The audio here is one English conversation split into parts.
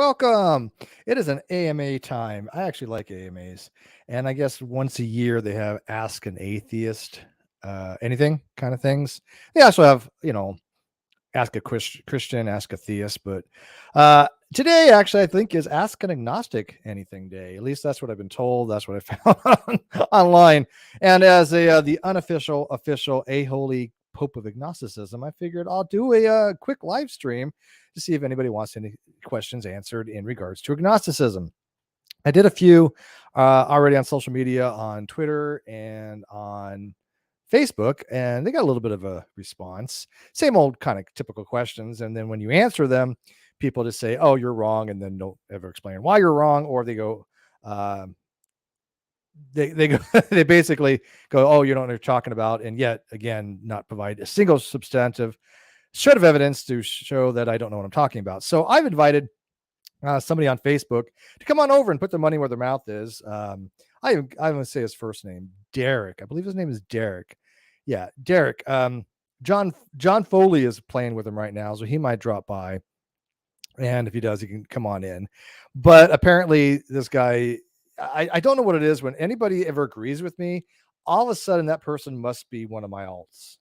Welcome. It is an AMA time. I actually like AMAs. And I guess once a year they have Ask an Atheist, anything kind of things. They also have, ask a Christian, ask a theist. But today, actually, I think is Ask an Agnostic Anything Day. At least that's what I've been told. That's what I found online. And as the unofficial, official A-Holy Pope of Agnosticism, I figured I'll do a quick live stream to see if anybody wants any questions answered in regards to agnosticism. I did a few already on social media, on Twitter and on Facebook, and they got a little bit of a response. Same old kind of typical questions. And then when you answer them, people just say, "Oh, you're wrong," and then don't ever explain why you're wrong, or they go, they go, they basically go, "Oh, you don't know what you're talking about," and yet again, not provide a single substantive shred of evidence to show that I don't know what I'm talking about. So I've invited somebody on Facebook to come on over and put their money where their mouth is. I'm going to say his first name, Derek. I believe his name is Derek. Yeah, Derek. John Foley is playing with him right now, so he might drop by. And if he does, he can come on in. But apparently, this guy, I don't know what it is. When anybody ever agrees with me, all of a sudden that person must be one of my alts.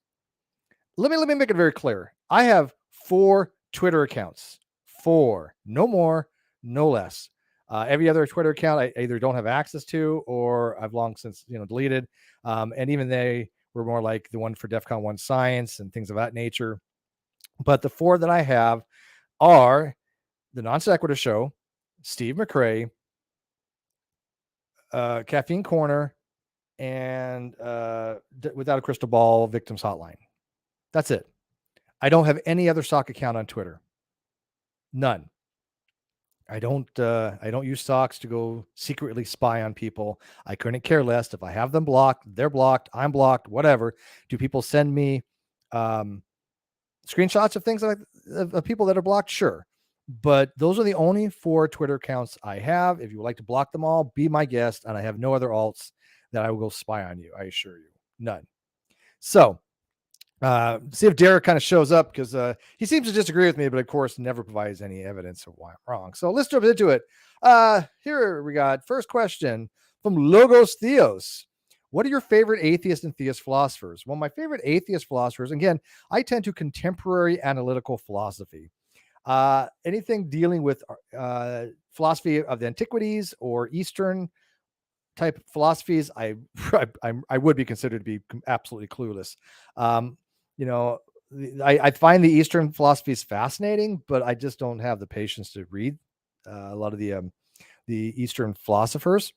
Let me make it very clear. I have 4 Twitter accounts. 4, no more, no less. Every other Twitter account I either don't have access to or I've long since deleted. And even they were more like the one for DEF CON 1 Science and things of that nature. But the 4 that I have are the Non Sequitur Show, Steve McRae, Caffeine Corner, and Without a Crystal Ball Victims Hotline. That's it. I don't have any other sock account on Twitter. None. I don't use socks to go secretly spy on people. I couldn't care less. If I have them blocked, they're blocked, I'm blocked, whatever. Do people send me screenshots of things like of people that are blocked? Sure. But those are the only 4 Twitter accounts I have. If you would like to block them all, be my guest. And I have no other alts that I will go spy on you. I assure you. None. So see if Derek kind of shows up, because he seems to disagree with me, but of course never provides any evidence of why I'm wrong. So let's jump into it. Here we got first question from Logos Theos. What are your favorite atheist and theist philosophers? Well, my favorite atheist philosophers, again, I tend to contemporary analytical philosophy. Anything dealing with philosophy of the antiquities or Eastern type philosophies, I would be considered to be absolutely clueless. I find the Eastern philosophies fascinating, but I just don't have the patience to read a lot of the Eastern philosophers.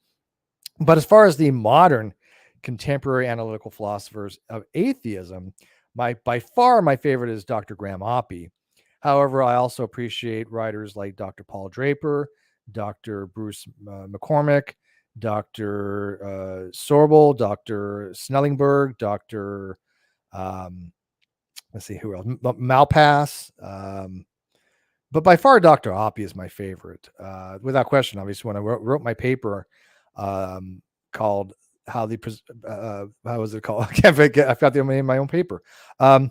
But as far as the modern contemporary analytical philosophers of atheism, by far my favorite is Dr. Graham Oppy. However, I also appreciate writers like Dr. Paul Draper, Dr. Bruce McCormick, Dr. Sorbel, Dr. Snellingberg, Dr. Let's see who else, Malpass. But by far, Dr. Oppy is my favorite, without question. Obviously, when I wrote my paper called how was it called? I can't forget. I forgot the name of my own paper. How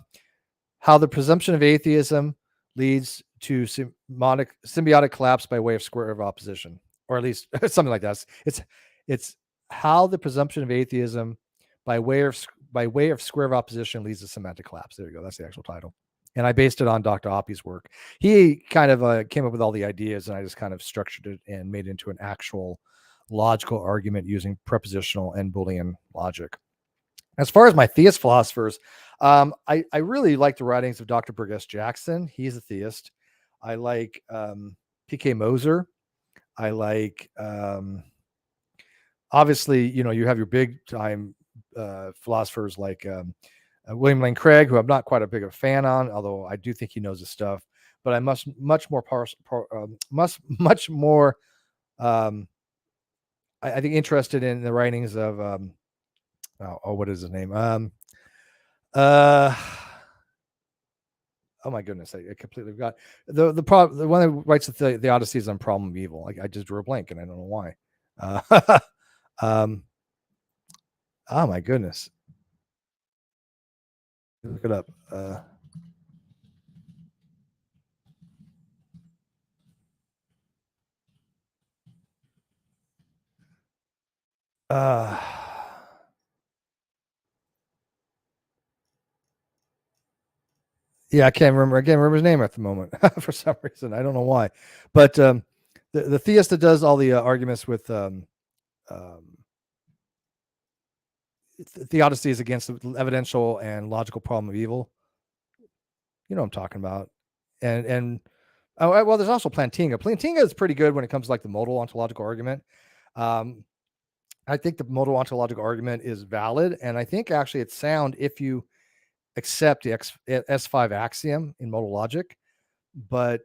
the presumption of atheism leads to symbiotic collapse by way of square of opposition, or at least something like that. It's how the presumption of atheism by way of square of opposition leads to semantic collapse. There you go. That's the actual title. And I based it on Dr. Oppy's work. He kind of came up with all the ideas, and I just kind of structured it and made it into an actual logical argument using prepositional and Boolean logic. As far as my theist philosophers, I really like the writings of Dr. Burgess Jackson. He's a theist. I like P.K. Moser. I like, obviously, you have your big time philosophers like William Lane Craig, who I'm not quite a big a fan on, although I do think he knows his stuff. But I'm much more I think interested in the writings of what is his name? Oh my goodness, I completely forgot. The one that writes the Odysseys on Problem of Evil. I just drew a blank, and I don't know why. Oh my goodness. Look it up. Uh, yeah, I can't remember. I can't remember his name at the moment for some reason. I don't know why, but the theist that does all the arguments with um, theodicy is against the evidential and logical problem of evil. You know what I'm talking about. And oh, well, there's also Plantinga. Plantinga is pretty good when it comes to like the modal ontological argument. Um, I think the modal ontological argument is valid, and I think actually it's sound if you accept the S5 axiom in modal logic, but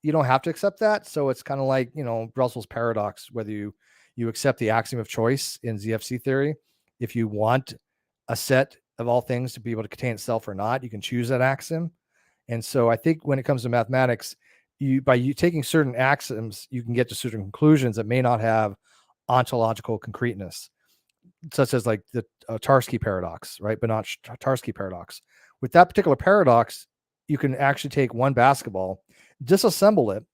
you don't have to accept that. So it's kind of like, Russell's paradox, whether you accept the axiom of choice in ZFC theory. If you want a set of all things to be able to contain itself or not, you can choose that axiom. And so I think when it comes to mathematics, by you taking certain axioms, you can get to certain conclusions that may not have ontological concreteness, such as like the Tarski paradox, right? But not Tarski paradox. With that particular paradox, you can actually take one basketball, disassemble it,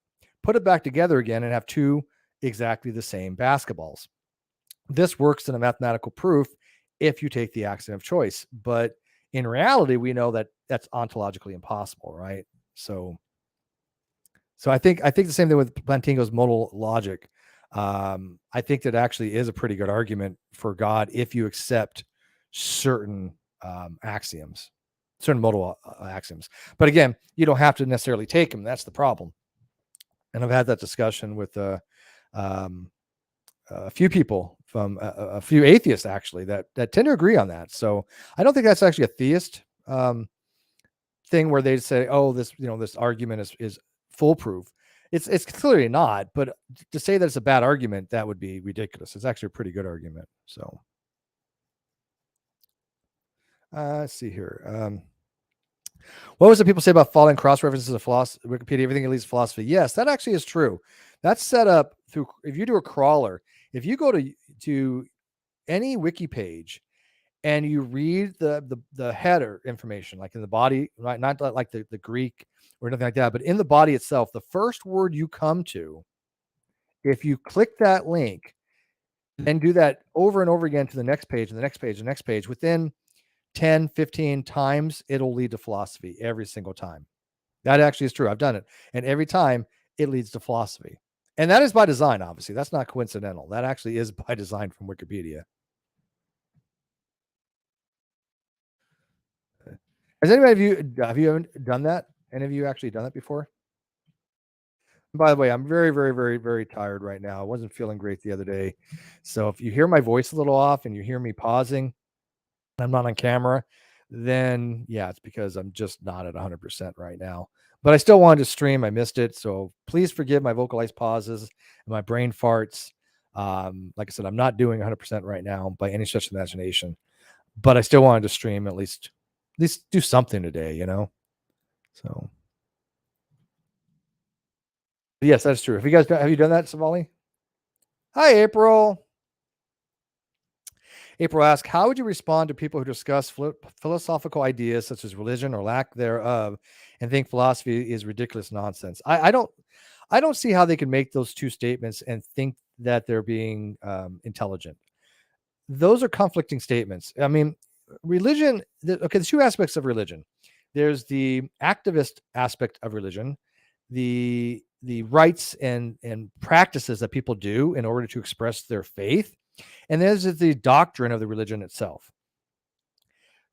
put it back together again, and have two exactly the same basketballs. This works in a mathematical proof if you take the axiom of choice. But in reality, we know that that's ontologically impossible, right? So I think the same thing with Plantinga's modal logic. I think that actually is a pretty good argument for God if you accept certain axioms, certain modal axioms. But again, you don't have to necessarily take them. That's the problem. And I've had that discussion with um, a few people from a few atheists actually that tend to agree on that. So I don't think that's actually a theist thing where they say, "Oh, this argument is foolproof." It's clearly not, but to say that it's a bad argument, that would be ridiculous. It's actually a pretty good argument. So let's see here. What was it people say about following cross references of philosophy, Wikipedia? Everything leads to philosophy. Yes, that actually is true. That's set up through. If you do a crawler, if you go to any wiki page and you read the header information, like in the body, right? Not like the Greek or anything like that, but in the body itself, the first word you come to, if you click that link and do that over and over again to the next page and the next page and the next page, within 10, 15 times, it'll lead to philosophy every single time. That actually is true. I've done it. And every time it leads to philosophy. And that is by design, obviously. That's not coincidental. That actually is by design from Wikipedia. Has anybody of you have you ever done that? Any of you actually done that before? By the way, I'm very, very, very, very tired right now. I wasn't feeling great the other day. So if you hear my voice a little off and you hear me pausing, I'm not on camera, then yeah, it's because I'm just not at 100% right now. But I still wanted to stream. I missed it. So please forgive my vocalized pauses and my brain farts. Like I said, I'm not doing 100% right now by any stretch of imagination, but I still wanted to stream at least do something today. So yes, that's true. Have you done that, Savali? Hi, April. April asks, how would you respond to people who discuss philosophical ideas such as religion or lack thereof and think philosophy is ridiculous nonsense? I don't see how they can make those two statements and think that they're being intelligent. Those are conflicting statements. I mean, religion, okay, there's two aspects of religion. There's the activist aspect of religion, the rites and practices that people do in order to express their faith, and there's the doctrine of the religion itself.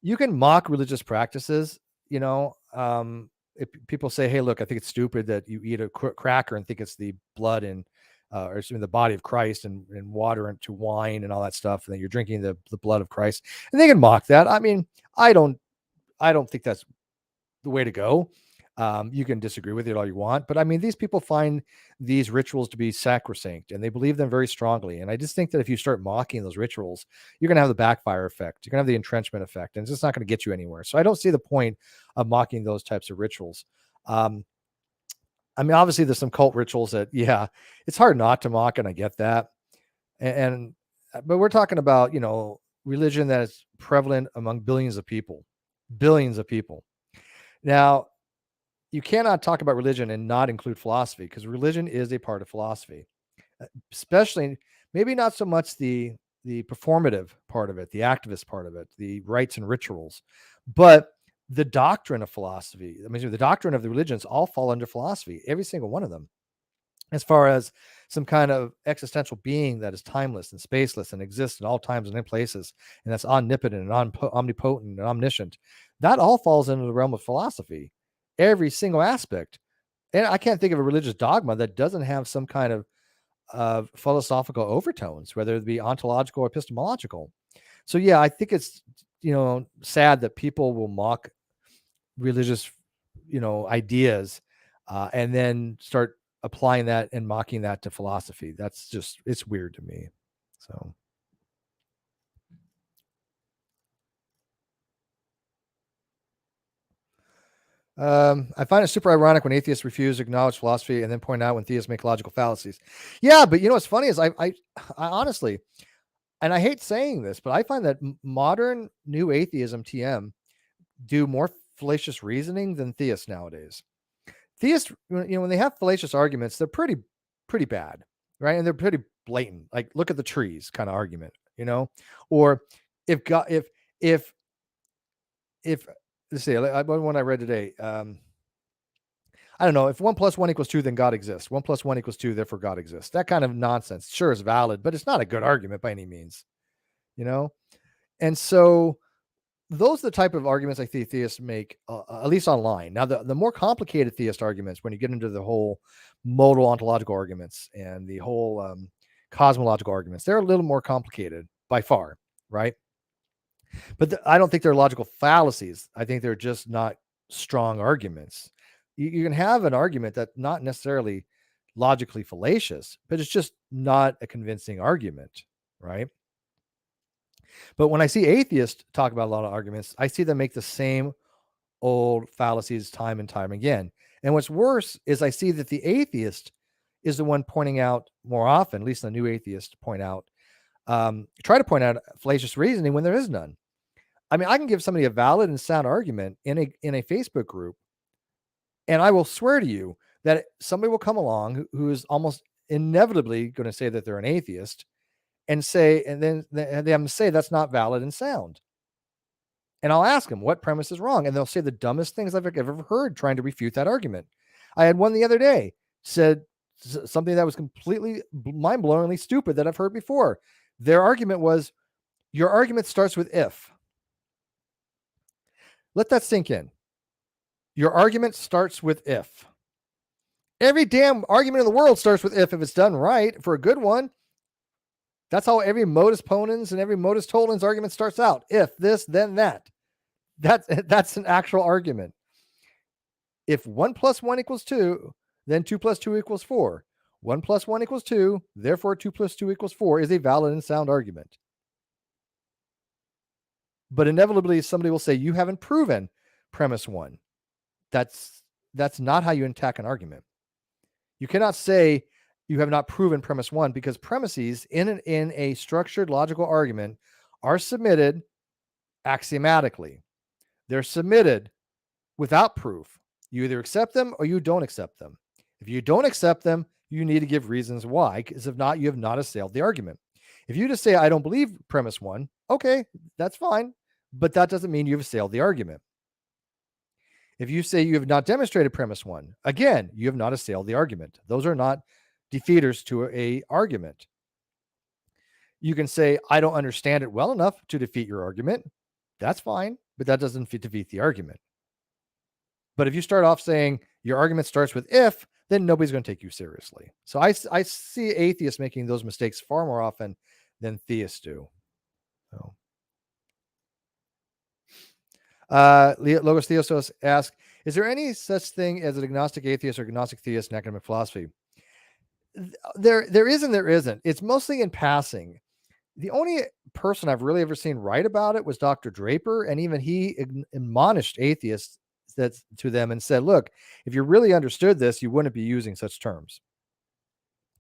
You can mock religious practices, if people say, "Hey, look, I think it's stupid that you eat a cracker and think it's the blood and or the body of Christ and water into wine and all that stuff, and that you're drinking the blood of Christ," and they can mock that. I mean, I don't think that's the way to go. You can disagree with it all you want, but I mean, these people find these rituals to be sacrosanct and they believe them very strongly. And I just think that if you start mocking those rituals, you're going to have the backfire effect. You're going to have the entrenchment effect, and it's just not going to get you anywhere. So I don't see the point of mocking those types of rituals. Um, I mean, obviously, there's some cult rituals that, yeah, it's hard not to mock, and I get that. And but we're talking about, religion that is prevalent among billions of people, billions of people. Now, you cannot talk about religion and not include philosophy because religion is a part of philosophy, especially maybe not so much performative part of it, the activist part of it, the rites and rituals. But the doctrine of philosophy, I mean, the doctrine of the religions all fall under philosophy, every single one of them, as far as some kind of existential being that is timeless and spaceless and exists in all times and in places, and that's omnipotent and omnipotent and omniscient. That all falls into the realm of philosophy, every single aspect. And I can't think of a religious dogma that doesn't have some kind of philosophical overtones, whether it be ontological or epistemological. So yeah, I think it's, sad that people will mock religious, ideas, and then start applying that and mocking that to philosophy. That's just, it's weird to me. So. I find it super ironic when atheists refuse to acknowledge philosophy and then point out when theists make logical fallacies. Yeah, but what's funny is I honestly, and I hate saying this, but I find that modern new atheism TM do more fallacious reasoning than theists nowadays. Theists, when they have fallacious arguments, they're pretty bad, right? And they're pretty blatant. Like, look at the trees kind of argument, or if God, if let's see, one I read today. I don't know, if 1 + 1 = 2, then God exists. 1 + 1 = 2, therefore God exists. That kind of nonsense sure is valid, but it's not a good argument by any means, And so those are the type of arguments I think theists make, at least online. Now, the more complicated theist arguments, when you get into the whole modal ontological arguments and the whole cosmological arguments, they're a little more complicated by far, right? But I don't think they're logical fallacies. I think they're just not strong arguments. You can have an argument that's not necessarily logically fallacious, but it's just not a convincing argument, right? But when I see atheists talk about a lot of arguments, I see them make the same old fallacies time and time again. And what's worse is I see that the atheist is the one pointing out more often, at least the new atheists try to point out fallacious reasoning when there is none. I mean, I can give somebody a valid and sound argument in a Facebook group, and I will swear to you that somebody will come along who is almost inevitably going to say that they're an atheist and then they say that's not valid and sound. And I'll ask them what premise is wrong, and they'll say the dumbest things I've ever heard trying to refute that argument. I had one the other day said something that was completely mind-blowingly stupid that I've heard before. Their argument was, your argument starts with if. Let that sink in. Your argument starts with if. Every damn argument in the world starts with if it's done right for a good one. That's how every modus ponens and every modus tollens argument starts out. If this, then that. That's an actual argument. If 1 + 1 = 2, then 2 + 2 = 4. 1 + 1 = 2, therefore 2 + 2 = 4 is a valid and sound argument. But inevitably, somebody will say, you haven't proven premise 1. That's not how you attack an argument. You cannot say you have not proven premise 1, because premises in a structured logical argument are submitted axiomatically. They're submitted without proof. You either accept them or you don't accept them. If you don't accept them, you need to give reasons why, because if not, you have not assailed the argument. If you just say, I don't believe premise 1, okay, that's fine, but that doesn't mean you've assailed the argument. If you say you have not demonstrated premise 1, again, you have not assailed the argument. Those are not defeaters to a argument. You can say, I don't understand it well enough to defeat your argument. That's fine, but that doesn't defeat the argument. But if you start off saying your argument starts with if, then nobody's going to take you seriously. So I see atheists making those mistakes far more often than theists do. So. Logos Theosos asks, is there any such thing as an agnostic atheist or agnostic theist in academic philosophy? There is and there isn't. It's mostly in passing. The only person I've really ever seen write about it was Dr. Draper, and even he admonished atheists to them and said, look, if you really understood this, you wouldn't be using such terms.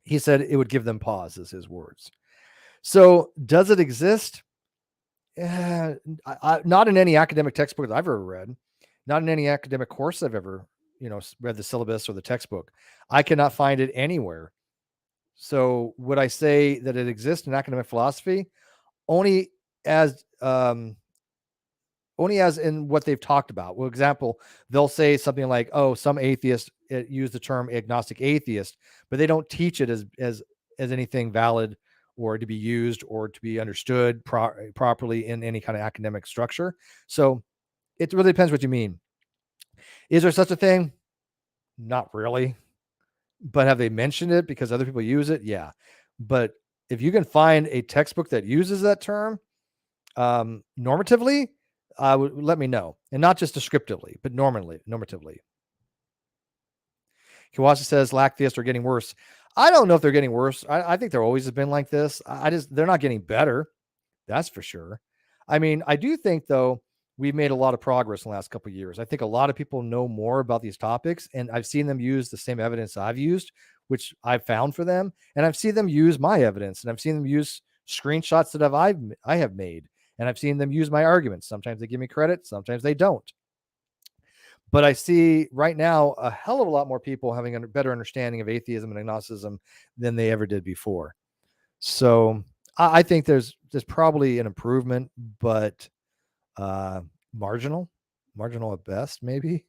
He said it would give them pause, is his words. So does it exist? Not in any academic textbook that I've ever read, not in any academic course I've ever, read the syllabus or the textbook. I cannot find it anywhere. So would I say that it exists in academic philosophy? only as only as in what they've talked about. For example, they'll say something like, "Oh, some atheists use the term agnostic atheist," but they don't teach it as anything valid or to be used or to be understood properly in any kind of academic structure. So it really depends what you mean. Is there such a thing? Not really. But have they mentioned it because other people use it? Yeah. But if you can find a textbook that uses that term normatively, let me know, and not just descriptively, but normatively. Kawasa says lack theists are getting worse. I don't know if they're getting worse. I think they're always have been like this. They're not getting better. That's for sure. I mean, I do think though we've made a lot of progress in the last couple of years. I think a lot of people know more about these topics, and I've seen them use the same evidence I've used, which I've found for them, and I've seen them use my evidence, and I've seen them use screenshots that I have made, and I've seen them use my arguments. Sometimes they give me credit, sometimes they don't. But I see right now a hell of a lot more people having a better understanding of atheism and agnosticism than they ever did before. So I think there's probably an improvement, but marginal at best, maybe.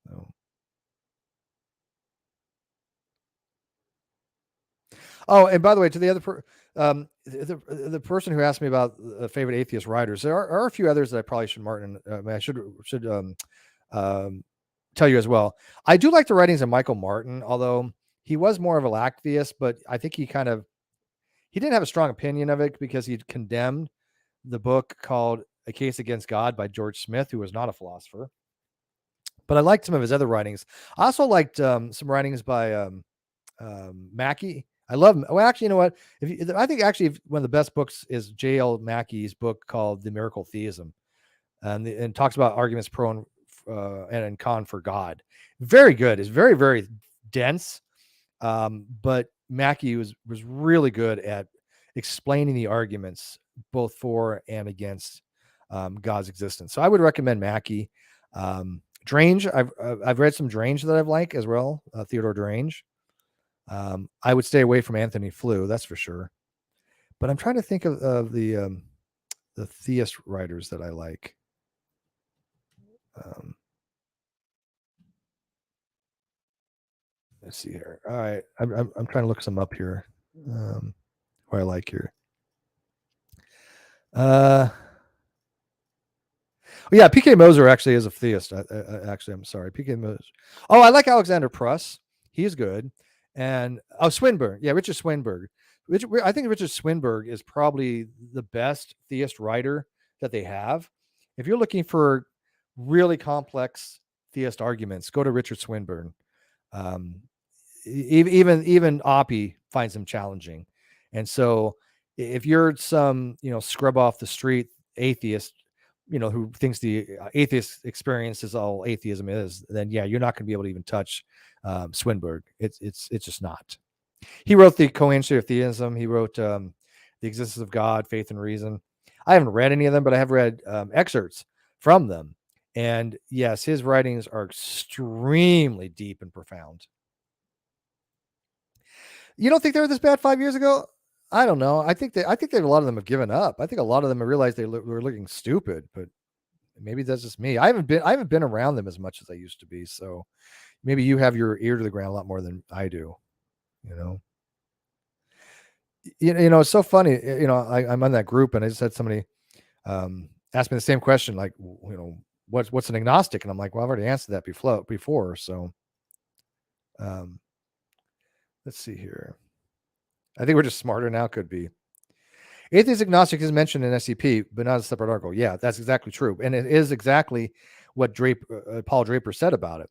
So. Oh, and by the way, to the other the person who asked me about favorite atheist writers, there are a few others that I probably should I should tell you as well. I do like the writings of Michael Martin, although he was more of a lack theist, but I think he didn't have a strong opinion of it because he condemned the book called A Case Against God by George Smith, who was not a philosopher. But I liked some of his other writings. I also liked some writings by Mackey. I love him. Well, actually, you know what? I think actually one of the best books is J.L. Mackey's book called The Miracle Theism, and talks about arguments pro and con for God. Very good. It's very, very dense. But Mackey was really good at explaining the arguments both for and against God's existence. So I would recommend Mackey. Drange, I've read some Drange that I've liked as well. Theodore Drange. I would stay away from Anthony Flew, that's for sure. But I'm trying to think of the theist writers that I like. Let's see here. All right, I'm trying to look some up here. Who I like here. Yeah, P.K. Moser actually is a theist. Actually, I'm sorry, P.K. Moser. Oh, I like Alexander Pruss. He's good. And Swinburne. Yeah, Richard Swinburne. I think Richard Swinburne is probably the best theist writer that they have. If you're looking for really complex theist arguments, go to Richard Swinburne. Even Oppie finds them challenging. And so if you're some, scrub off the street atheist, who thinks the atheist experience is all atheism is, then yeah, you're not going to be able to even touch Swinburne. It's just not. He wrote the Co-History of Theism. He wrote the Existence of God, Faith and Reason. I haven't read any of them, but I have read excerpts from them. And yes, his writings are extremely deep and profound. You don't think they were this bad 5 years ago? I don't know. I think that a lot of them have given up. I think a lot of them have realized they were looking stupid, but maybe that's just me. I haven't been around them as much as I used to be. So maybe you have your ear to the ground a lot more than I do. It's so funny. I'm on that group, and I just had somebody ask me the same question, like, what's an agnostic? And I'm like, well, I've already answered that before. So, let's see here. I think we're just smarter now. Could be. Atheist agnostic is mentioned in SCP, but not a separate article. Yeah, that's exactly true, and it is exactly what Paul Draper said about it.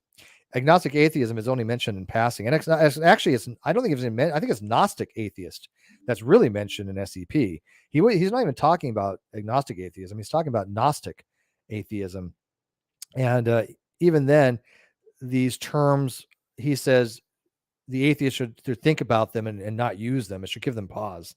Agnostic atheism is only mentioned in passing, and actually, I don't think it's I think it's Gnostic atheist that's really mentioned in SCP. He's not even talking about agnostic atheism. He's talking about Gnostic atheism, and even then, these terms, he says, the atheist should think about them and not use them. It should give them pause.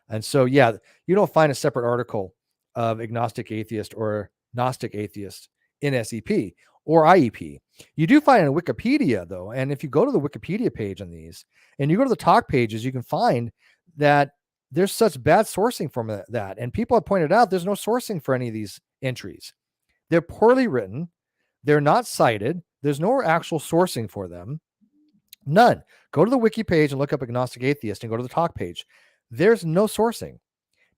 And so, yeah, you don't find a separate article of agnostic atheist or Gnostic atheist in SCP or IEP. You do find it in Wikipedia, though. And if you go to the Wikipedia page on these and you go to the talk pages, you can find that there's such bad sourcing from that. And people have pointed out there's no sourcing for any of these entries. They're poorly written. They're not cited. There's no actual sourcing for them. None. Go to the wiki page and look up Agnostic Atheist and go to the talk page. There's no sourcing.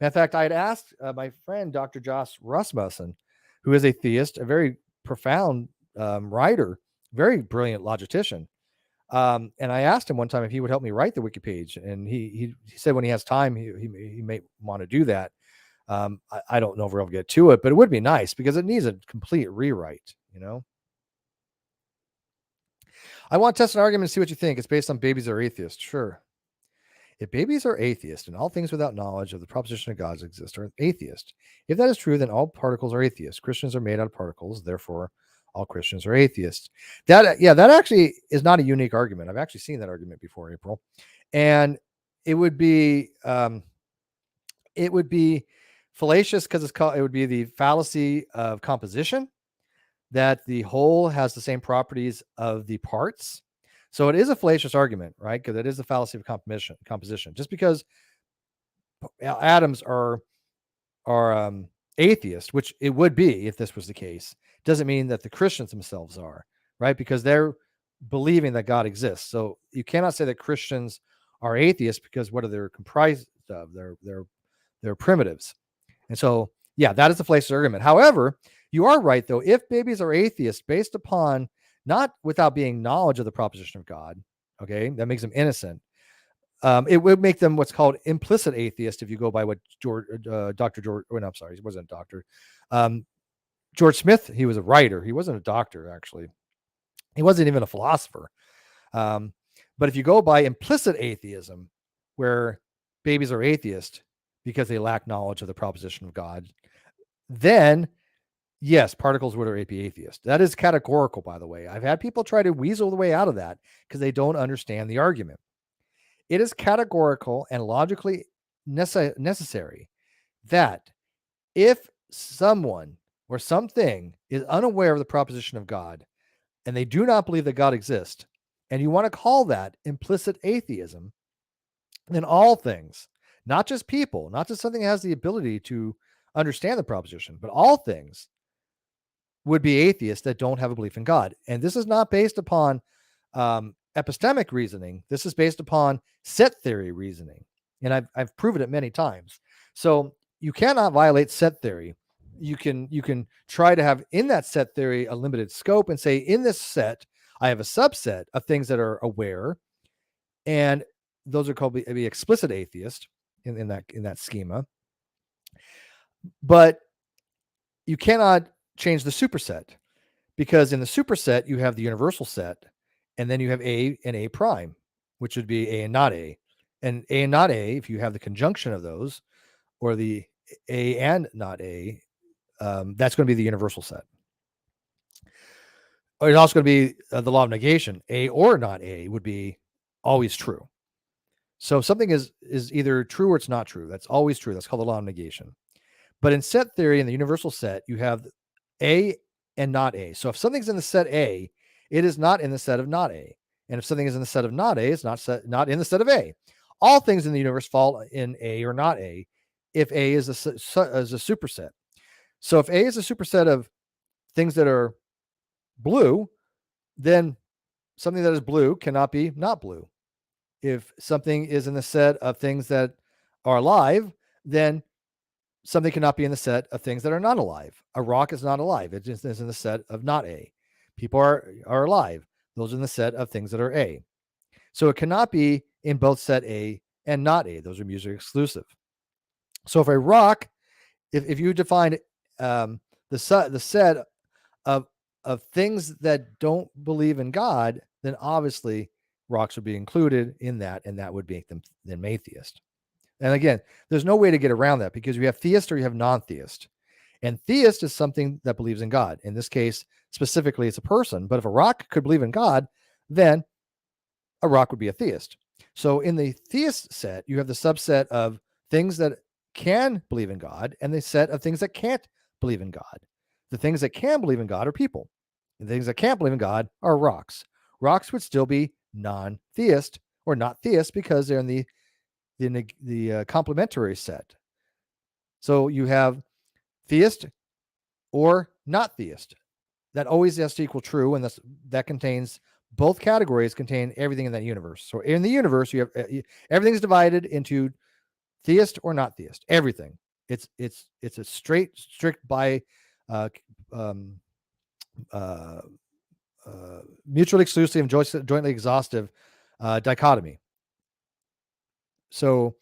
In fact, I had asked my friend, Dr. Josh Rasmussen, who is a theist, a very profound writer, very brilliant logician. And I asked him one time if he would help me write the wiki page. And he said when he has time, he may want to do that. I don't know if we'll get to it, but it would be nice because it needs a complete rewrite, you know? I want to test an argument and see what you think. It's based on babies are atheists. Sure. If babies are atheist and all things without knowledge of the proposition of gods exist are atheist. If that is true, then all particles are atheists. Christians are made out of particles. Therefore, all Christians are atheists. That actually is not a unique argument. I've actually seen that argument before, April. And it would be fallacious because it would be the fallacy of composition, that the whole has the same properties of the parts. So it is a fallacious argument, right? Because it is the fallacy of composition. Just because atoms are atheist, which it would be if this was the case, doesn't mean that the Christians themselves are, right? Because they're believing that God exists. So you cannot say that Christians are atheists because what are they comprised of? They're primitives. And so, yeah, that is the fallacious argument. However, you are right, though. If babies are atheists based upon not without being knowledge of the proposition of God, okay, that makes them innocent. It would make them what's called implicit atheist if you go by what Dr. George, oh, no, I'm sorry, he wasn't a doctor. George Smith, he was a writer. He wasn't a doctor, actually. He wasn't even a philosopher. But if you go by implicit atheism, where babies are atheist because they lack knowledge of the proposition of God, then yes, particles would be atheist. That is categorical, by the way. I've had people try to weasel the way out of that because they don't understand the argument. It is categorical and logically necessary that if someone or something is unaware of the proposition of God and they do not believe that God exists, and you want to call that implicit atheism, then all things, not just people, not just something that has the ability to understand the proposition, but all things would be atheists that don't have a belief in God. And this is not based upon epistemic reasoning. This is based upon set theory reasoning. And I've proven it many times. So you cannot violate set theory. You can try to have in that set theory a limited scope and say, in this set, I have a subset of things that are aware, and those are called be explicit atheist in that schema. But you cannot change the superset, because in the superset you have the universal set, and then you have A and A prime, which would be A and not A. And A and not A, if you have the conjunction of those, or the A and not A, that's going to be the universal set. Or it's also going to be the law of negation. A or not A would be always true. So something is either true or it's not true. That's always true. That's called the law of negation. But in set theory, in the universal set, you have A and not A. So if something's in the set A, it is not in the set of not A. And if something is in the set of not A, it's not in the set of A. All things in the universe fall in A or not A if A is a superset. So if A is a superset of things that are blue, then something that is blue cannot be not blue. If something is in the set of things that are alive, then something cannot be in the set of things that are not alive. A rock is not alive. It just is in the set of not A. People are alive. Those are in the set of things that are A. So it cannot be in both set A and not A. Those are mutually exclusive. So if a rock, if you define the set of things that don't believe in God, then obviously rocks would be included in that, and that would make them then atheist. And again, there's no way to get around that, because you have theist or you have non-theist. And theist is something that believes in God. In this case, specifically, it's a person. But if a rock could believe in God, then a rock would be a theist. So in the theist set, you have the subset of things that can believe in God and the set of things that can't believe in God. The things that can believe in God are people. And the things that can't believe in God are rocks. Rocks would still be non-theist or not theist because they're in the the complementary set. So you have theist or not theist. That always has to equal true, and that contains both categories contain everything in that universe. So in the universe, you have everything's divided into theist or not theist. Everything. It's a strict by uh, um, uh, mutually exclusive and jointly exhaustive dichotomy. So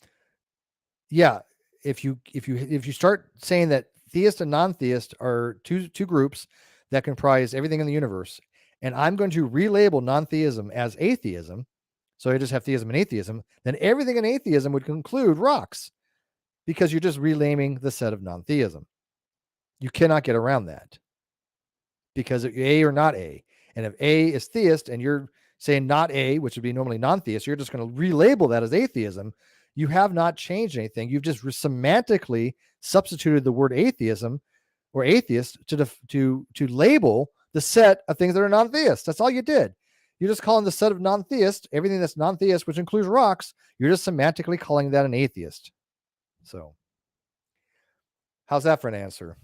yeah, if you start saying that theist and non-theist are two groups that comprise everything in the universe, and I'm going to relabel non-theism as atheism, so you just have theism and atheism, then everything in atheism would conclude rocks, because you're just renaming the set of non-theism. You cannot get around that, because A or not A. And if A is theist and you're saying not A, which would be normally non-theist, you're just going to relabel that as atheism. You have not changed anything. You've just semantically substituted the word atheism or atheist to label the set of things that are non-theist. That's all you did. You're just calling the set of non-theist, everything that's non-theist, which includes rocks, you're just semantically calling that an atheist. So how's that for an answer?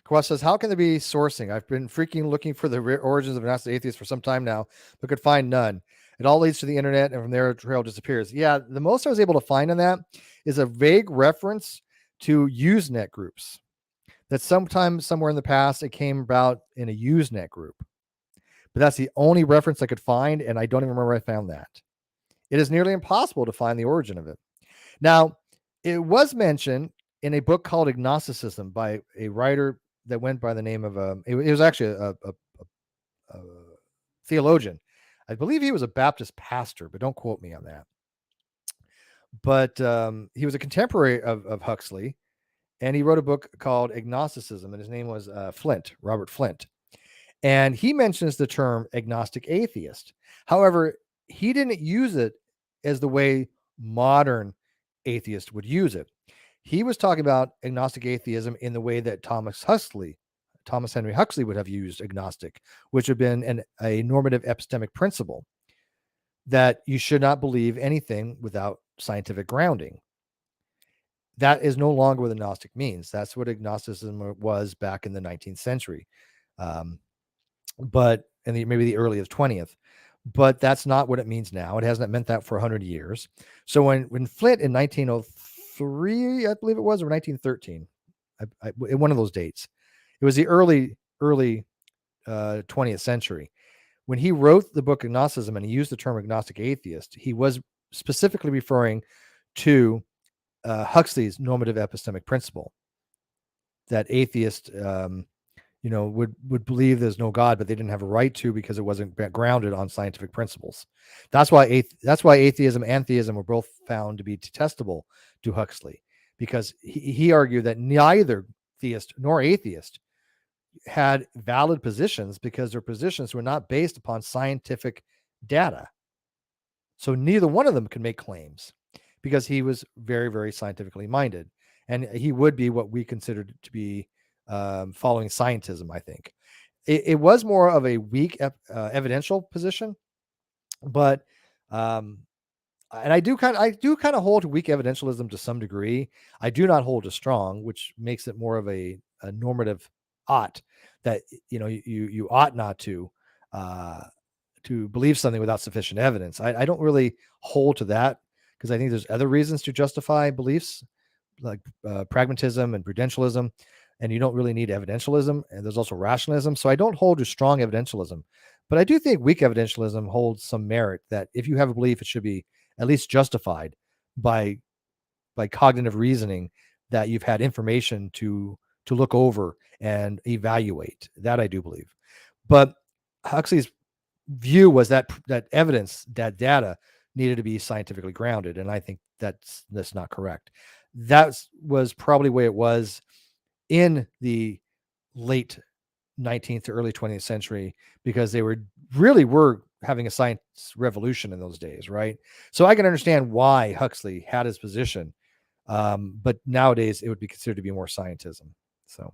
Quest says, how can there be sourcing? I've been freaking looking for the origins of agnostic atheists for some time now, but could find none. It all leads to the internet, and from there, a trail disappears. Yeah, the most I was able to find on that is a vague reference to Usenet groups. That sometime somewhere in the past, it came about in a Usenet group. But that's the only reference I could find, and I don't even remember where I found that. It is nearly impossible to find the origin of it. Now, it was mentioned in a book called Agnosticism by a writer that went by the name of it was actually a theologian. I believe he was a Baptist pastor, but don't quote me on that. But he was a contemporary of Huxley, and he wrote a book called Agnosticism, and his name was Robert Flint. And he mentions the term agnostic atheist. However, he didn't use it as the way modern atheists would use it. He was talking about agnostic atheism in the way that Thomas Henry Huxley would have used agnostic, which would have been a normative epistemic principle that you should not believe anything without scientific grounding. That is no longer what agnostic means. That's what agnosticism was back in the 19th century. But maybe the early of 20th. But that's not what it means now. It hasn't meant that for 100 years. So when Flint in 1903, I believe it was, or 1913, one of those dates, it was the early 20th century. When he wrote the book Agnosticism and he used the term agnostic atheist, he was specifically referring to Huxley's normative epistemic principle, that atheist would believe there's no God, but they didn't have a right to, because it wasn't grounded on scientific principles. That's why atheism and theism were both found to be detestable to Huxley, because he argued that neither theist nor atheist had valid positions, because their positions were not based upon scientific data. So neither one of them could make claims, because he was very, very scientifically minded, and he would be what we considered to be following scientism. I think it was more of a weak evidential position, but and I do kind of hold to weak evidentialism to some degree. I do not hold to strong, which makes it more of a normative ought, that you ought not to believe something without sufficient evidence. I don't really hold to that, because I think there's other reasons to justify beliefs, like pragmatism and prudentialism, and you don't really need evidentialism. And there's also rationalism. So I don't hold to strong evidentialism, but I do think weak evidentialism holds some merit, that if you have a belief, it should be at least justified by cognitive reasoning, that you've had information to look over and evaluate. That I do believe. But Huxley's view was that evidence, that data, needed to be scientifically grounded, and I think that's not correct. That was probably the way it was in the late 19th to early 20th century, because they were having a science revolution in those days, right? So I can understand why Huxley had his position, but nowadays it would be considered to be more scientism. So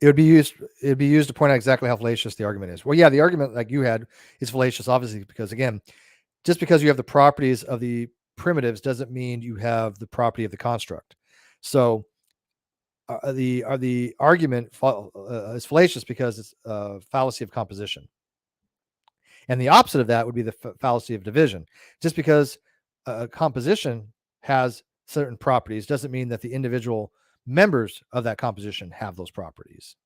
It would be used. It'd be used to point out exactly how fallacious the argument is. Well, yeah, the argument like you had is fallacious, obviously, because again, just because you have the properties of the primitives doesn't mean you have the property of the construct. So the argument is fallacious because it's a fallacy of composition, and the opposite of that would be the fallacy of division. Just because a composition has certain properties doesn't mean that the individual members of that composition have those properties.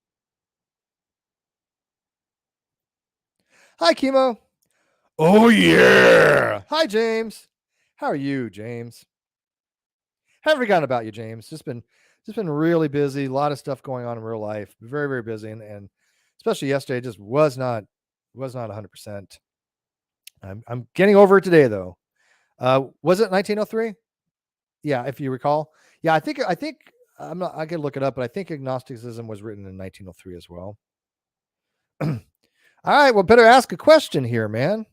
Hi, Chemo. Oh yeah. Hi, James. How are you, James? Haven't forgotten about you, James. Just been really busy. A lot of stuff going on in real life. Very, very busy, and especially yesterday, just was not 100%. I'm getting over it today, though. Was it 1903? Yeah, if you recall. Yeah, I think I'm not. I can look it up, but I think agnosticism was written in 1903 as well. All right, well, better ask a question here, man.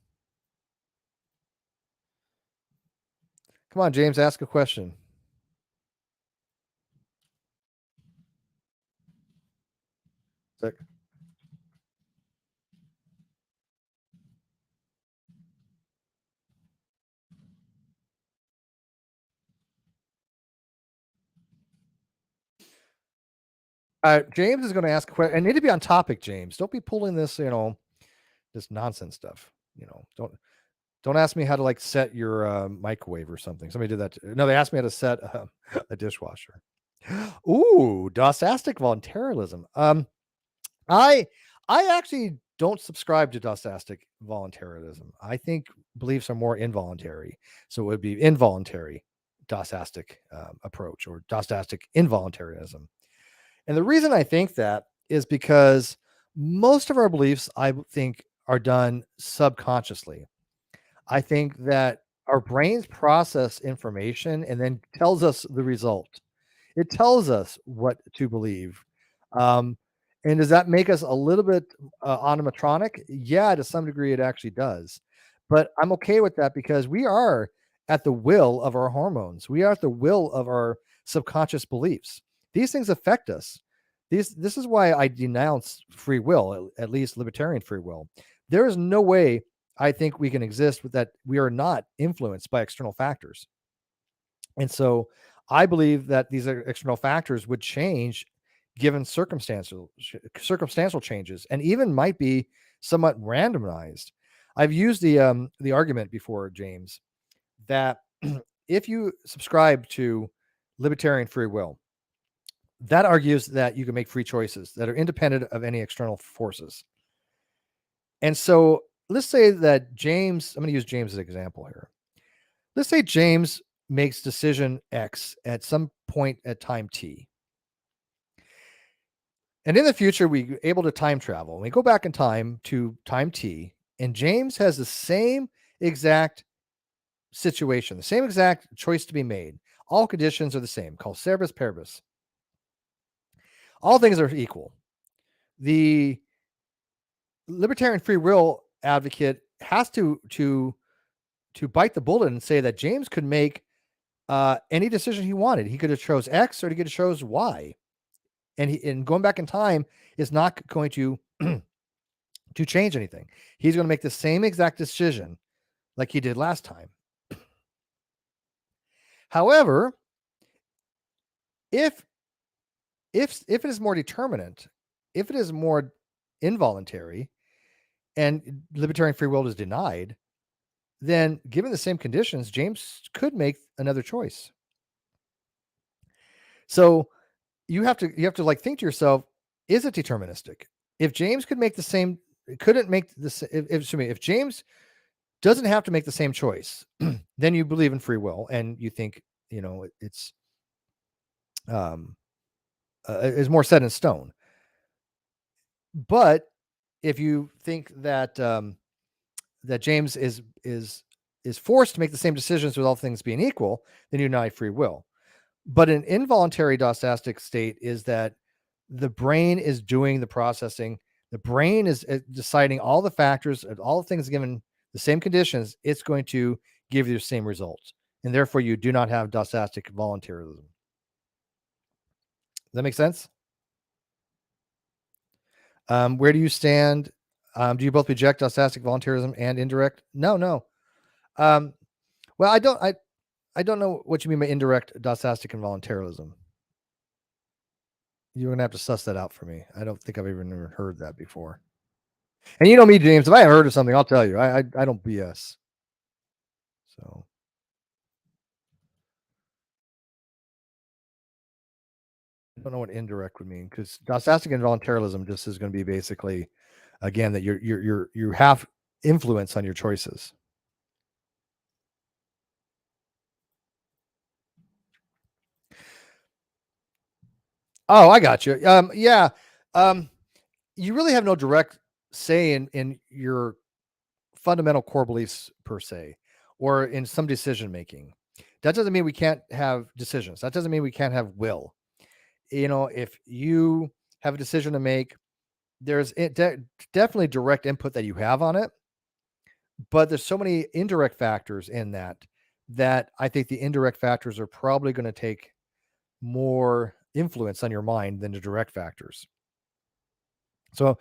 Come on, James, ask a question. Sec- James is going to ask a question. I need to be on topic, James. Don't be pulling this, this nonsense stuff. Don't ask me how to like set your microwave or something. Somebody did that. No, they asked me how to set a dishwasher. Ooh, Dustastic voluntarism. I I actually don't subscribe to Dustastic voluntarism. I think beliefs are more involuntary, so it would be involuntary Dustastic approach or Dustastic involuntarism. And the reason I think that is because most of our beliefs, I think, are done subconsciously. I think that our brains process information and then tells us the result. It tells us what to believe. Um, and does that make us a little bit automatronic? Yeah, to some degree, it actually does. But I'm okay with that because we are at the will of our hormones. We are at the will of our subconscious beliefs. These things affect us. This is why I denounce free will, at least libertarian free will. There is no way I think we can exist with that. We are not influenced by external factors. And so I believe that these external factors would change given circumstantial changes and even might be somewhat randomized. I've used the argument before, James, that if you subscribe to libertarian free will, that argues that you can make free choices that are independent of any external forces. And so let's say that James, I'm going to use James as an example here. Let's say James makes decision X at some point at time T. And in the future, we able to time travel. We go back in time to time T, and James has the same exact situation, the same exact choice to be made. All conditions are the same, called cerebus paribus. All things are equal. The libertarian free will advocate has to bite the bullet and say that James could make any decision he wanted. He could have chose X or he could have chose Y, and going back in time is not going to to change anything. He's going to make the same exact decision like he did last time. However, if it is more determinate, if it is more involuntary, and libertarian free will is denied, then given the same conditions, James could make another choice. So you have to like think to yourself, is it deterministic? If James could make the same, couldn't make this, if James doesn't have to make the same choice, then you believe in free will and you think, it's um is more set in stone. But if you think that that James is forced to make the same decisions with all things being equal, then you deny free will. But an involuntary Dustastic state is that the brain is doing the processing. The brain is deciding all the factors, all the things given the same conditions. It's going to give you the same results, and therefore you do not have Dustastic voluntarism. Does that make sense? Where do you stand? Do you both reject Dustastic, voluntarism, and indirect? No, no. Well, I don't know what you mean by indirect, Dustastic, and voluntarism. You're gonna have to suss that out for me. I don't think I've even heard that before. And you know me, James. If I have heard of something, I'll tell you. I don't BS. So I don't know what indirect would mean, because Dustastic and voluntarism just is going to be basically, again, that you have influence on your choices. Oh, I got you. Yeah. You really have no direct say in your fundamental core beliefs per se, or in some decision making. That doesn't mean we can't have decisions. That doesn't mean we can't have will. If you have a decision to make, there's definitely direct input that you have on it, but there's so many indirect factors in that I think the indirect factors are probably going to take more influence on your mind than the direct factors. So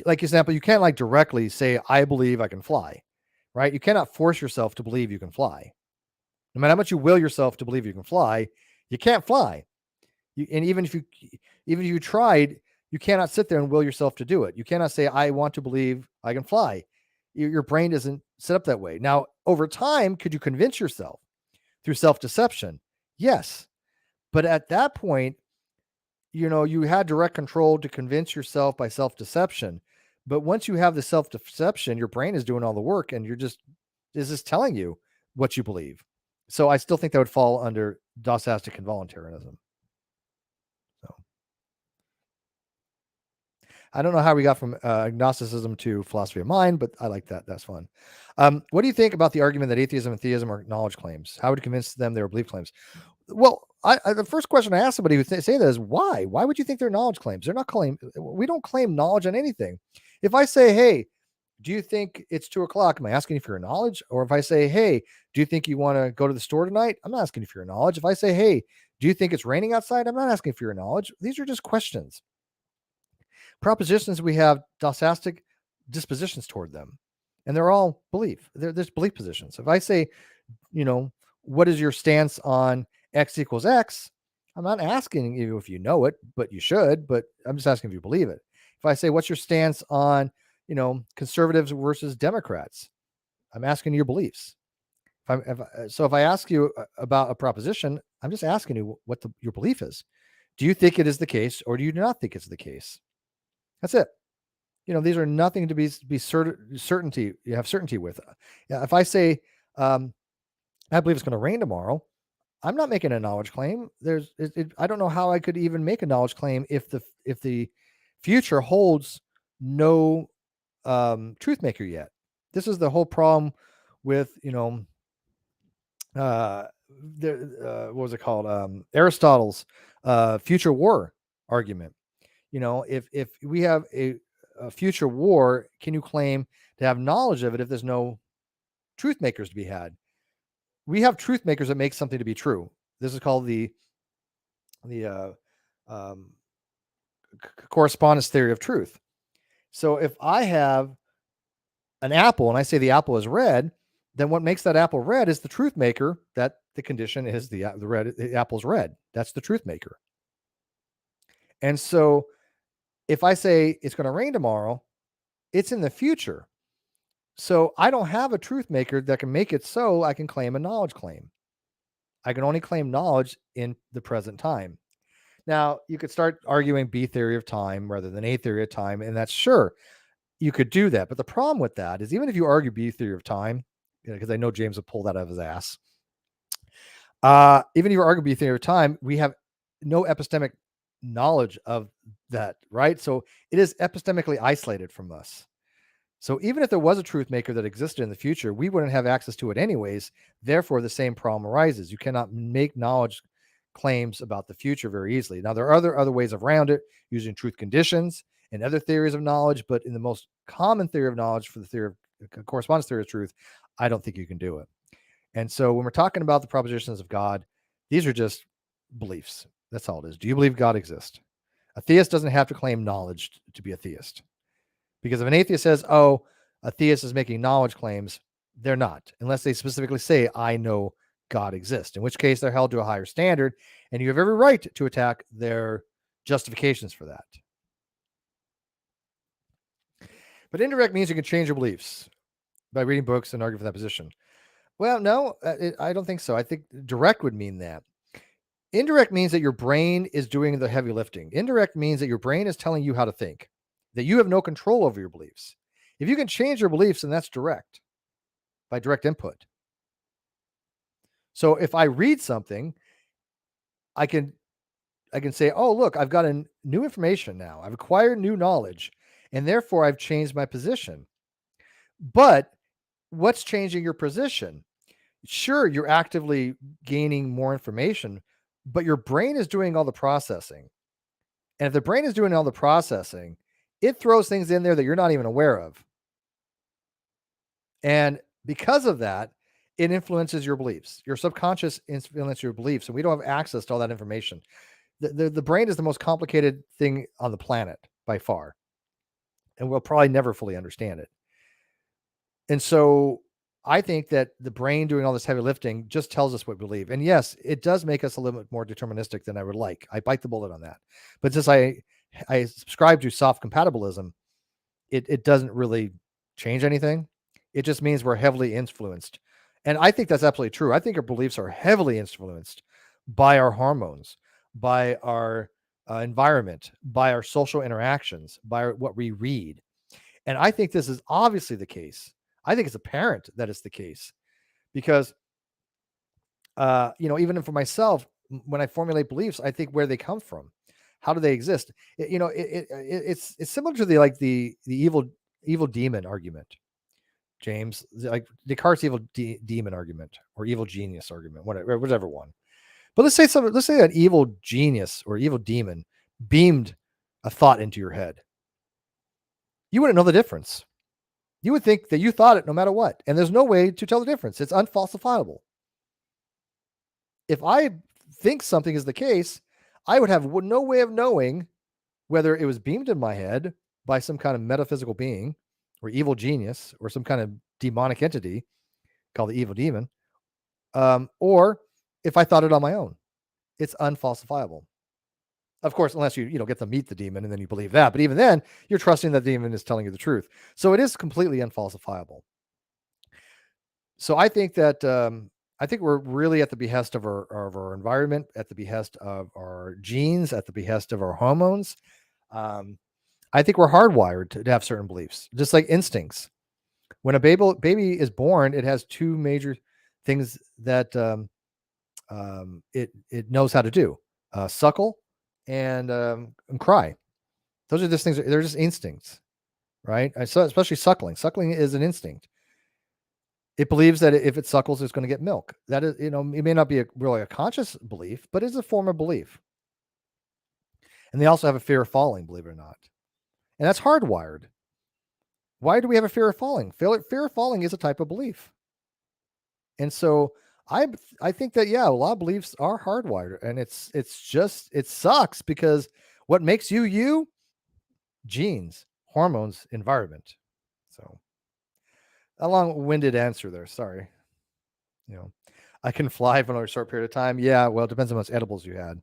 like example, you can't like directly say, I believe I can fly, right? You cannot force yourself to believe you can fly. No matter how much you will yourself to believe you can fly, you can't fly. And even if you tried, you cannot sit there and will yourself to do it. You cannot say, I want to believe I can fly. Your brain isn't set up that way. Now, over time, could you convince yourself through self-deception? Yes. But at that point, you had direct control to convince yourself by self-deception. But once you have the self-deception, your brain is doing all the work, and is just telling you what you believe. So I still think that would fall under Dustastic and voluntarism. So I don't know how we got from agnosticism to philosophy of mind, but I like that. That's fun. What do you think about the argument that atheism and theism are knowledge claims? How would you convince them they were belief claims? Well, the first question I asked somebody who say that is why? Why would you think they're knowledge claims? They're not claim. We don't claim knowledge on anything. If I say, hey, do you think it's 2:00? Am I asking you for your knowledge? Or if I say, hey, do you think you want to go to the store tonight? I'm not asking you for your knowledge. If I say, hey, do you think it's raining outside? I'm not asking for your knowledge. These are just questions. Propositions, we have Dustastic dispositions toward them, and they're all belief. There's belief positions. If I say, what is your stance on X equals X? I'm not asking you if you know it, but you should, but I'm just asking if you believe it. If I say, what's your stance on, conservatives versus Democrats? I'm asking your beliefs. If I ask you about a proposition, I'm just asking you what your belief is. Do you think it is the case, or do you not think it's the case? That's it. These are nothing to be certainty. You have certainty with. If I say, I believe it's going to rain tomorrow, I'm not making a knowledge claim. I don't know how I could even make a knowledge claim if the future holds no truth maker yet. This is the whole problem with what was it called? Aristotle's future war argument. If we have a future war, can you claim to have knowledge of it if there's no truth makers to be had? We have truth makers that make something to be true. This is called the correspondence theory of truth. So if I have an apple and I say the apple is red, then what makes that apple red is the truth maker that the condition is the apple's red. That's the truth maker. And so if I say it's going to rain tomorrow, it's in the future. So I don't have a truth maker that can make it so I can claim a knowledge claim. I can only claim knowledge in the present time. Now, you could start arguing B theory of time rather than A theory of time, and that's sure, you could do that. But the problem with that is even if you argue B theory of time, because I know James will pull that out of his ass, even if you argue B theory of time, we have no epistemic knowledge of that, right? So it is epistemically isolated from us. So even if there was a truth maker that existed in the future, we wouldn't have access to it anyways. Therefore, the same problem arises. You cannot make knowledge claims about the future very easily. Now, there are other ways around it, using truth conditions and other theories of knowledge, but in the most common theory of knowledge, for the theory of correspondence theory of truth, I don't think you can do it. And so when we're talking about the propositions of God, these are just beliefs. That's all it is. Do you believe God exists? A theist doesn't have to claim knowledge to be a theist. Because if an atheist says, "Oh, a theist is making knowledge claims," they're not, unless they specifically say, "I know God exists," in which case they're held to a higher standard, and you have every right to attack their justifications for that. But indirect means you can change your beliefs by reading books and argue for that position. Well, no, I don't think so. I think direct would mean that. Indirect means that your brain is doing the heavy lifting. Indirect means that your brain is telling you how to think, that you have no control over your beliefs. If you can change your beliefs, then that's direct, by direct input. So if I read something, I can I can say, "Oh, look, I've got new information now. I've acquired new knowledge, and therefore I've changed my position." But what's changing your position? Sure, you're actively gaining more information, but your brain is doing all the processing. And if the brain is doing all the processing, it throws things in there that you're not even aware of. And because of that, it influences your beliefs. Your subconscious influences your beliefs, and we don't have access to all that information. The brain is the most complicated thing on the planet by far, and we'll probably never fully understand it. And so I think that the brain doing all this heavy lifting just tells us what we believe. And yes, it does make us a little bit more deterministic than I would like. I bite the bullet on that. But since I subscribe to soft compatibilism, it doesn't really change anything. It just means we're heavily influenced. And I think that's absolutely true. I think our beliefs are heavily influenced by our hormones, by our environment, by our social interactions, by what we read. And I think this is obviously the case. I think it's apparent that it's the case because, even for myself, when I formulate beliefs, I think where they come from, how do they exist? It's similar to the evil demon argument, James, like Descartes' evil demon argument or evil genius argument, whatever one. But let's say an evil genius or evil demon beamed a thought into your head. You wouldn't know the difference. You would think that you thought it no matter what, and there's no way to tell the difference. It's unfalsifiable. If I think something is the case, I would have no way of knowing whether it was beamed in my head by some kind of metaphysical being or evil genius or some kind of demonic entity called the evil demon, or if I thought it on my own. It's unfalsifiable. Of course, unless you get to meet the demon and then you believe that. But even then, you're trusting that the demon is telling you the truth. So it is completely unfalsifiable. So I think we're really at the behest of our environment, at the behest of our genes, at the behest of our hormones. Um, I think we're hardwired to have certain beliefs, just like instincts. When a baby is born, it has two major things that it knows how to do: suckle and cry. Those are just things. They're just instincts, right? So especially suckling. Suckling is an instinct. It believes that if it suckles, it's going to get milk. That is, it may not be really a conscious belief, but it's a form of belief. And they also have a fear of falling, believe it or not. And that's hardwired. Why do we have a fear of falling? Fear of falling is a type of belief. And so I think that, yeah, a lot of beliefs are hardwired, and it sucks because what makes you you? Genes, hormones, environment. So a long-winded answer there. Sorry. I can fly for a short period of time. Yeah, well, it depends on how much edibles you had.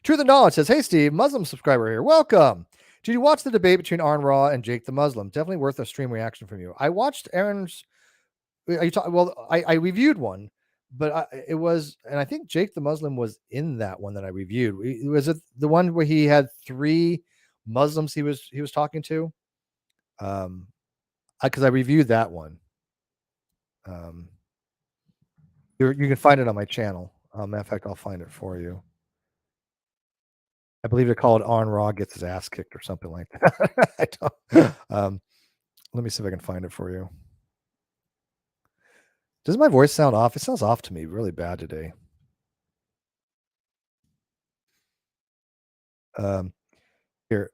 Truth and Knowledge says, "Hey, Steve, Muslim subscriber here. Welcome. Did you watch the debate between Aaron Ra and Jake the Muslim? Definitely worth a stream reaction from you." I watched Aaron's. Are you talking? Well, I reviewed one, but it was, and I think Jake the Muslim was in that one that I reviewed. Was it the one where he had three Muslims he was talking to? Because I reviewed that one. You can find it on my channel. Matter of fact, I'll find it for you. I believe they're called Aaron Ra gets his ass kicked or something like that. I don't. Let me see if I can find it for you. Does my voice sound off? It sounds off to me really bad today. Here.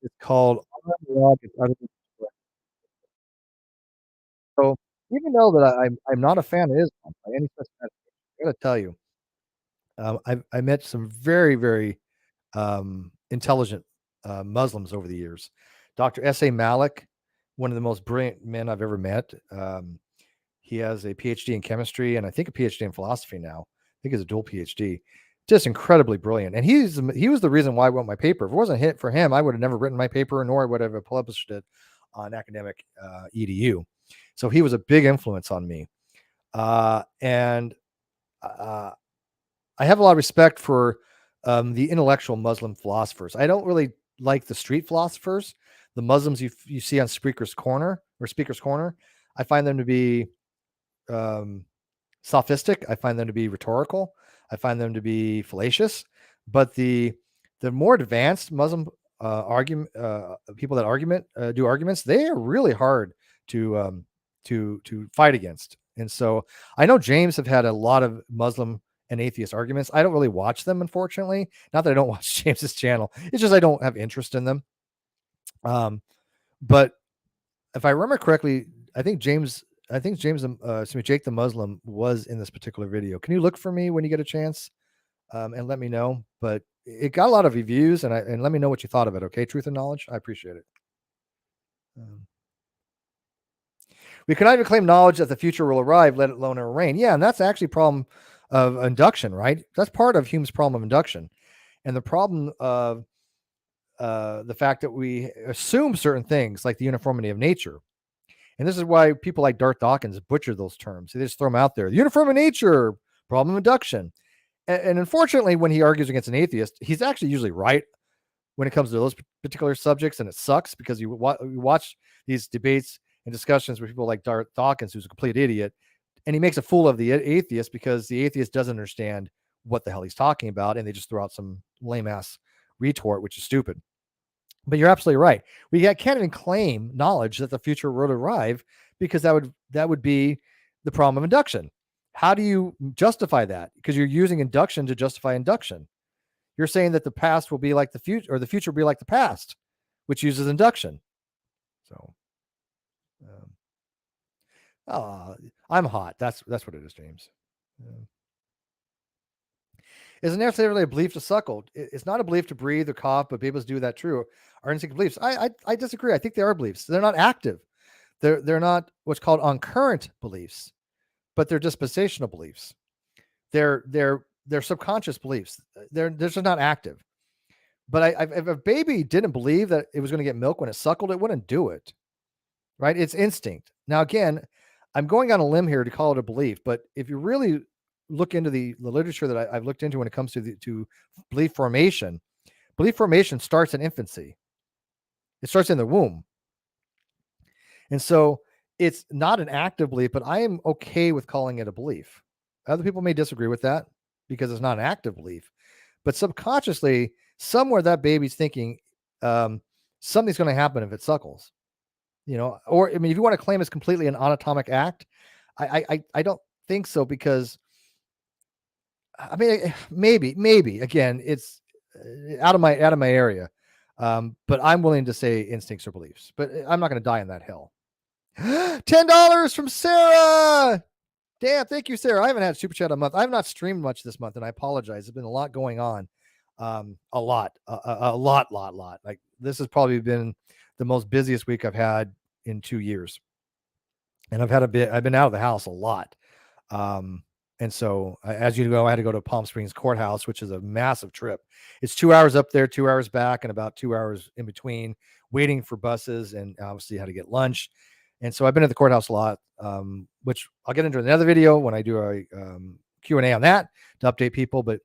It's called Aaron Ra Gets Out of His. So even though that I'm not a fan of Islam by any stretch of I gotta tell you, I met some very, very intelligent Muslims over the years. Dr. S.A. Malik, one of the most brilliant men I've ever met. He has a PhD in chemistry and I think a PhD in philosophy now. I think he's a dual PhD. Just incredibly brilliant. And he was the reason why I wrote my paper. If it wasn't hit for him, I would have never written my paper, nor would I have published it on academic edu. So he was a big influence on me. And I have a lot of respect for the intellectual Muslim philosophers. I don't really like the street philosophers, the Muslims you see on Speaker's Corner. I find them to be sophistic. I find them to be rhetorical. I find them to be fallacious. But the more advanced Muslim people that do arguments, they are really hard to fight against. And so I know James have had a lot of Muslim and atheist arguments. I don't really watch them, unfortunately. Not that I don't watch James's channel. It's just I don't have interest in them. But if I remember correctly, I think Jake the Muslim was in this particular video. Can you look for me when you get a chance and let me know? But it got a lot of reviews, and let me know what you thought of it. Okay, Truth and Knowledge, I appreciate it. We cannot even claim knowledge that the future will arrive, let alone reign. Yeah, and that's actually a problem of induction, right? That's part of Hume's problem of induction, and the problem of the fact that we assume certain things like the uniformity of nature. And this is why people like Darth Dawkins butcher those terms. They just throw them out there. The uniform of nature, problem of induction. And unfortunately, when he argues against an atheist, he's actually usually right when it comes to those particular subjects. And it sucks because you watch these debates and discussions with people like Darth Dawkins, who's a complete idiot. And he makes a fool of the atheist because the atheist doesn't understand what the hell he's talking about. And they just throw out some lame ass retort, which is stupid. But you're absolutely right. We can't even claim knowledge that the future will arrive because that would be the problem of induction. How do you justify that? Because you're using induction to justify induction. You're saying that the past will be like the future, or the future will be like the past, which uses induction. So, I'm hot. That's what it is, James. Isn't necessarily a belief to suckle. It's not a belief to breathe or cough, but babies do that true. Are instinct beliefs. I disagree. I think they are beliefs. They're not active. They're not what's called on-current beliefs, but they're dispensational beliefs. They're subconscious beliefs. They're just not active. But if a baby didn't believe that it was going to get milk when it suckled, it wouldn't do it. Right? It's instinct. Now, again, I'm going on a limb here to call it a belief, but if you really look into the literature that I've looked into when it comes to belief formation starts in infancy. It starts in the womb. And so it's not an active belief, but I am okay with calling it a belief. Other people may disagree with that because it's not an active belief, but subconsciously somewhere that baby's thinking something's going to happen if it suckles, or, I mean, if you want to claim it's completely an anatomic act, I don't think so, because I mean, maybe again, it's out of my area. But I'm willing to say instincts or beliefs, but I'm not going to die on that hill. $10 from Sarah. Damn. Thank you, Sarah. I haven't had super chat a month. I have not streamed much this month, and I apologize. There's been a lot going on. A lot. Like, this has probably been the most busiest week I've had in 2 years. And I've been out of the house a lot. And so, as you know, I had to go to Palm Springs Courthouse, which is a massive trip. It's 2 hours up there, 2 hours back, and about 2 hours in between, waiting for buses, and obviously had to get lunch. And so I've been at the courthouse a lot, which I'll get into another video when I do a Q&A on that to update people. But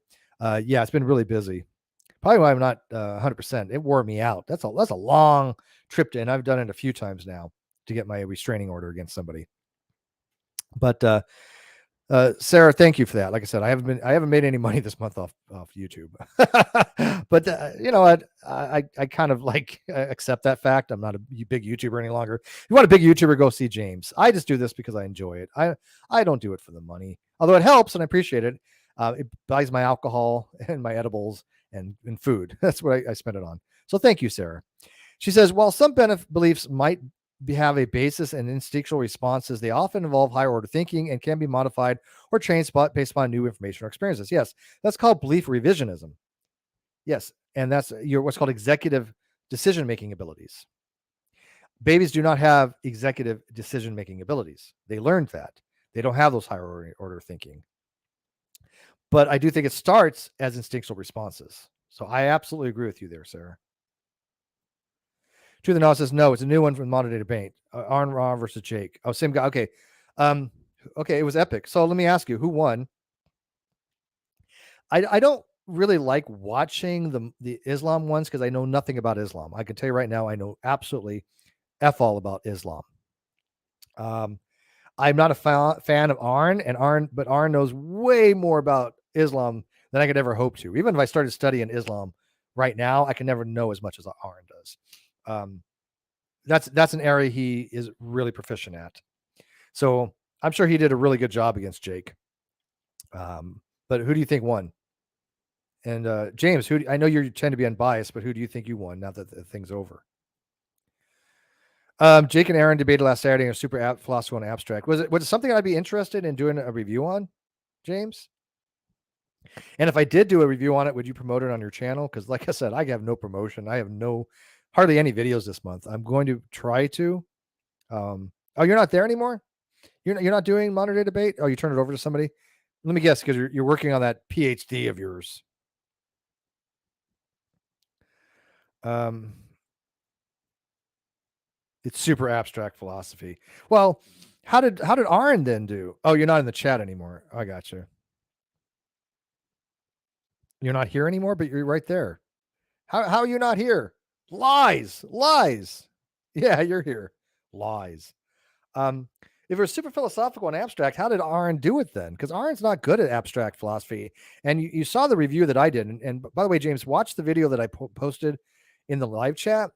yeah, it's been really busy. Probably why I'm not 100%. It wore me out. That's a long trip and I've done it a few times now to get my restraining order against somebody. But Sarah, thank you for that. Like I said, I haven't made any money this month off YouTube, but you know what? I kind of like accept that fact. I'm not a big YouTuber any longer. If you want a big YouTuber, go see James. I just do this because I enjoy it. I don't do it for the money, although it helps and I appreciate it. It buys my alcohol and my edibles and food. That's what I spend it on. So thank you, Sarah. She says, while some beliefs might have a basis in instinctual responses, they often involve higher order thinking and can be modified or changed based upon new information or experiences. Yes, that's called belief revisionism. Yes, and that's what's called executive decision-making abilities. Babies do not have executive decision-making abilities. They learned that. They don't have those higher order thinking. But I do think it starts as instinctual responses. So I absolutely agree with you there, Sarah. Truth and Knowledge says, no, it's a new one from Modern Day Debate. Arn Ra versus Jake. Oh, same guy. Okay. Okay, it was epic. So let me ask you, who won? I don't really like watching the Islam ones because I know nothing about Islam. I can tell you right now, I know absolutely F all about Islam. I'm not a fan of Arn, but Arn knows way more about Islam than I could ever hope to. Even if I started studying Islam right now, I can never know as much as Arn does. That's an area he is really proficient at. So I'm sure he did a really good job against Jake. But who do you think won? And James, I know you tend to be unbiased, but who do you think you won now that the thing's over? Jake and Aaron debated last Saturday on Super Philosophy on Abstract. Was it something I'd be interested in doing a review on, James? And if I did do a review on it, would you promote it on your channel? Because like I said, I have no promotion. I have hardly any videos this month. I'm going to try to. Oh, you're not there anymore? You're not doing Modern Day Debate? Oh, you turned it over to somebody? Let me guess, because you're working on that PhD of yours. It's super abstract philosophy. Well, how did Arn then do? Oh, you're not in the chat anymore. I got you. You're not here anymore, but you're right there. How are you not here? Lies. Yeah, you're here. Lies. If we're super philosophical and abstract, how did Arn do it then? Because Arn's not good at abstract philosophy. And you saw the review that I did. And by the way, James, watch the video that I posted in the live chat.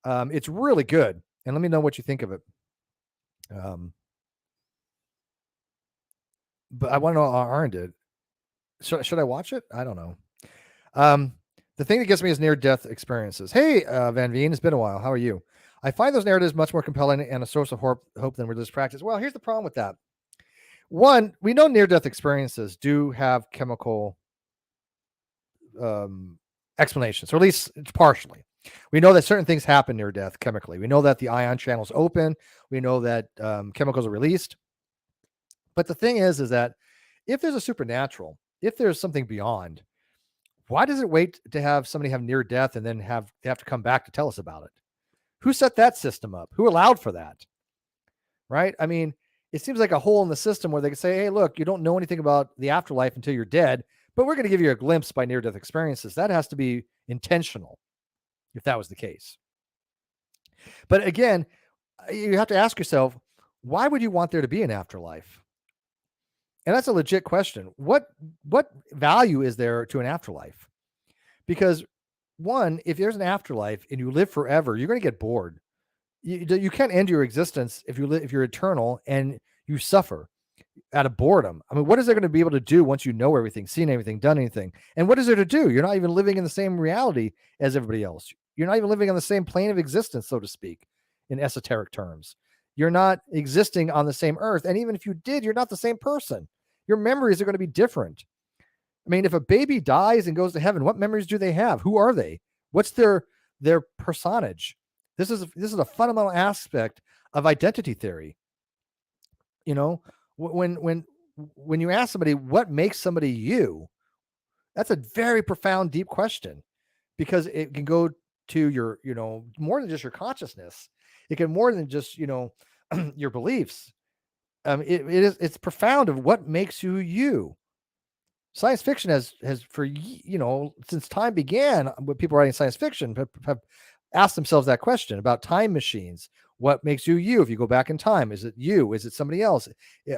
It's really good. And let me know what you think of it. But I want to know how Arn did. Should I watch it? I don't know. The thing that gets me is near-death experiences. Hey, Van Veen, it's been a while. How are you? I find those narratives much more compelling and a source of hope than religious practice. Well, here's the problem with that. One, we know near-death experiences do have chemical explanations, or at least it's partially. We know that certain things happen near death chemically. We know that the ion channels open. We know that chemicals are released. But the thing is that if there's a supernatural, if there's something beyond, why does it wait to have somebody have near death and then they have to come back to tell us about it? Who set that system up? Who allowed for that? Right? I mean, it seems like a hole in the system where they can say, hey, look, you don't know anything about the afterlife until you're dead, but we're going to give you a glimpse by near-death experiences. That has to be intentional if that was the case. But again, you have to ask yourself, why would you want there to be an afterlife? And that's a legit question. What value is there to an afterlife? Because one, if there's an afterlife and you live forever, you're going to get bored. You can't end your existence if you're eternal and you suffer out of boredom. I mean, what is there going to be able to do once you know everything, seen everything, done anything? And what is there to do? You're not even living in the same reality as everybody else. You're not even living on the same plane of existence, so to speak, in esoteric terms. You're not existing on the same earth. And even if you did, you're not the same person. Your memories are going to be different. I mean, if a baby dies and goes to heaven, what memories do they have? Who are they? What's their personage? This is a fundamental aspect of identity theory. You know, when you ask somebody what makes somebody you, that's a very profound, deep question, because it can go to your, more than just your consciousness. It can more than just, your beliefs. It's profound of what makes you. Science fiction has for, since time began, when people writing science fiction have asked themselves that question about time machines. What makes you? If you go back in time, is it you? Is it somebody else?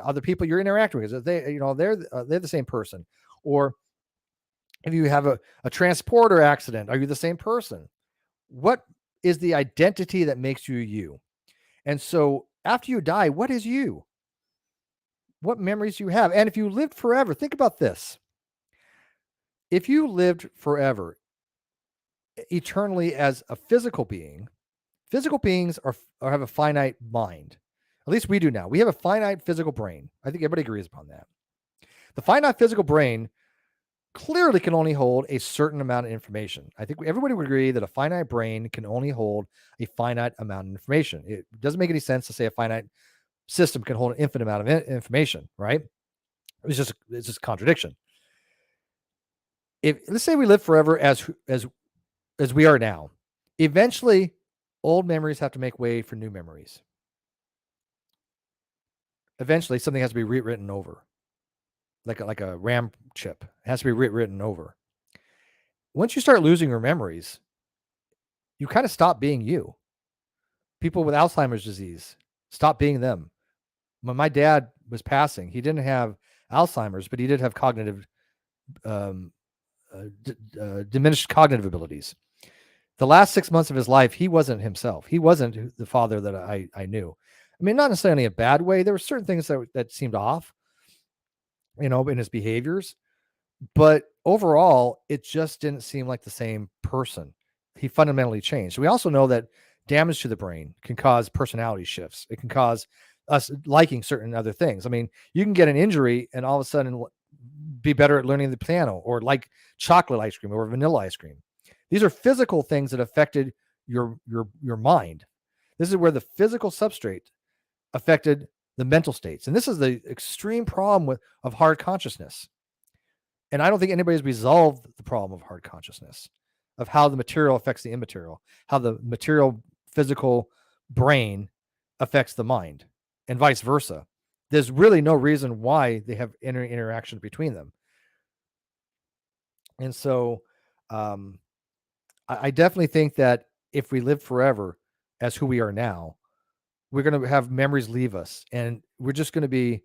Other people you're interacting with, is it they? They're the same person. Or if you have a transporter accident, are you the same person? What is the identity that makes you? And so after you die, what is you? What memories do you have? And if you lived forever, think about this. If you lived forever, eternally as a physical being, physical beings have a finite mind. At least we do now. We have a finite physical brain. I think everybody agrees upon that. The finite physical brain clearly can only hold a certain amount of information. I think everybody would agree that a finite brain can only hold a finite amount of information. It doesn't make any sense to say a finite system can hold an infinite amount of information, right? It's just a contradiction. If let's say we live forever as we are now, eventually old memories have to make way for new memories. Eventually something has to be rewritten over. Like a RAM chip. It has to be rewritten over. Once you start losing your memories, you kind of stop being you. People with Alzheimer's disease stop being them. When my dad was passing, he didn't have Alzheimer's, but he did have cognitive diminished cognitive abilities. The last 6 months of his life, he wasn't himself. He wasn't the father that I knew. I mean, not necessarily in a bad way. There were certain things that seemed off, in his behaviors. But overall, it just didn't seem like the same person. He fundamentally changed. We also know that damage to the brain can cause personality shifts. It can cause us liking certain other things. I mean, you can get an injury and all of a sudden be better at learning the piano, or like chocolate ice cream or vanilla ice cream. These are physical things that affected your mind. This is where the physical substrate affected the mental states. And this is the extreme problem of hard consciousness. And I don't think anybody's resolved the problem of hard consciousness, of how the material affects the immaterial, how the material physical brain affects the mind, and vice versa. There's really no reason why they have interaction between them. And so I definitely think that if we live forever as who we are now, we're going to have memories leave us, and we're just going to be,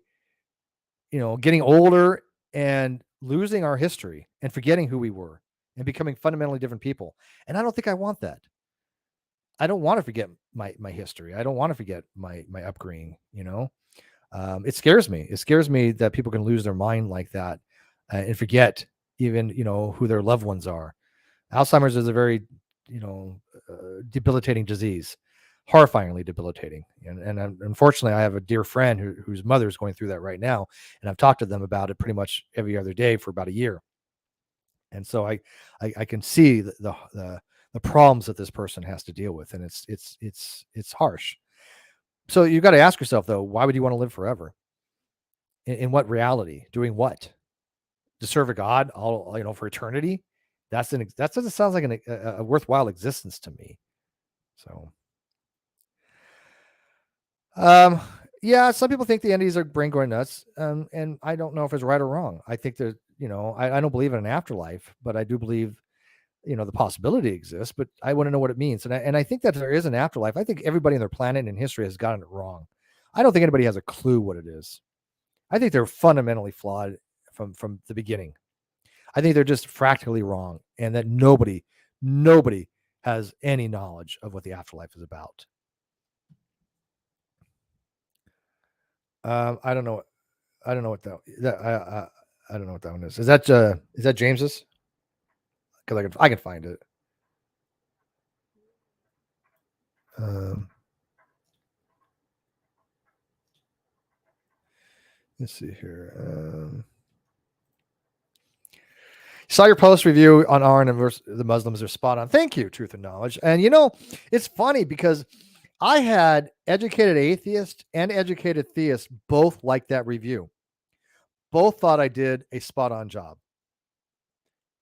getting older and losing our history and forgetting who we were and becoming fundamentally different people. And I don't think I want that. I don't want to forget my history. I don't want to forget my upbringing. It scares me. It scares me that people can lose their mind like that and forget even, who their loved ones are. Alzheimer's is a very, debilitating disease, horrifyingly debilitating. And unfortunately, I have a dear friend whose mother is going through that right now. And I've talked to them about it pretty much every other day for about a year. And so I can see the problems that this person has to deal with. And it's harsh. So you've got to ask yourself, though, why would you want to live forever? In what reality? Doing what? To serve a God all, for eternity? That doesn't sound like a worthwhile existence to me. So, yeah, some people think the entities are brain going nuts. And I don't know if it's right or wrong. I think that, I don't believe in an afterlife, but I do believe, the possibility exists, but I want to know what it means. And I think that there is an afterlife. I think everybody on their planet and history has gotten it wrong. I don't think anybody has a clue what it is. I think they're fundamentally flawed from the beginning. I think they're just fractally wrong, and that nobody has any knowledge of what the afterlife is about. I don't know. I don't know what I don't know what that one is. Is that James's? Because I can find it. Let's see here. Saw your post review on Aaron and the Muslims are spot on. Thank you, Truth and Knowledge. And it's funny because I had educated atheists and educated theists both like that review. Both thought I did a spot on job.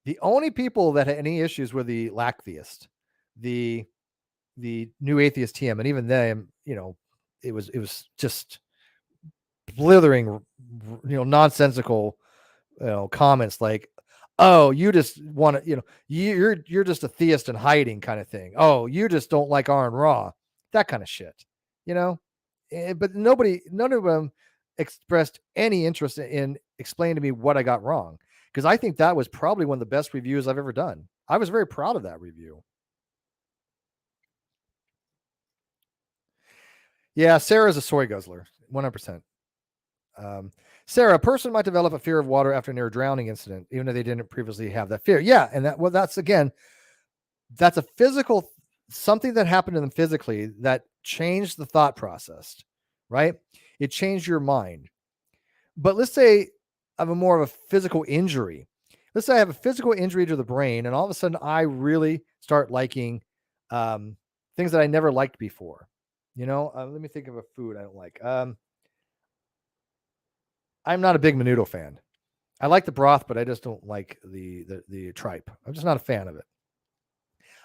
The only people that had any issues were the lack theist, the new atheist TM, and even them, it was just blithering, nonsensical, comments like, oh, you just want to, you're just a theist in hiding kind of thing. Oh, you just don't like Aaron Ra, that kind of shit, But none of them expressed any interest in explaining to me what I got wrong, because I think that was probably one of the best reviews I've ever done. I was very proud of that review. Yeah, Sarah's a soy guzzler, 100%. Sarah, a person might develop a fear of water after a near drowning incident, even though they didn't previously have that fear. Yeah, and that's a physical something that happened to them physically that changed the thought process, right? It changed your mind. But let's say I have more of a physical injury. let's say I have a physical injury to the brain, and all of a sudden I really start liking things that I never liked before. Let me think of a food I don't like. I'm not a big menudo fan. I like the broth, but I just don't like the tripe. I'm just not a fan of it.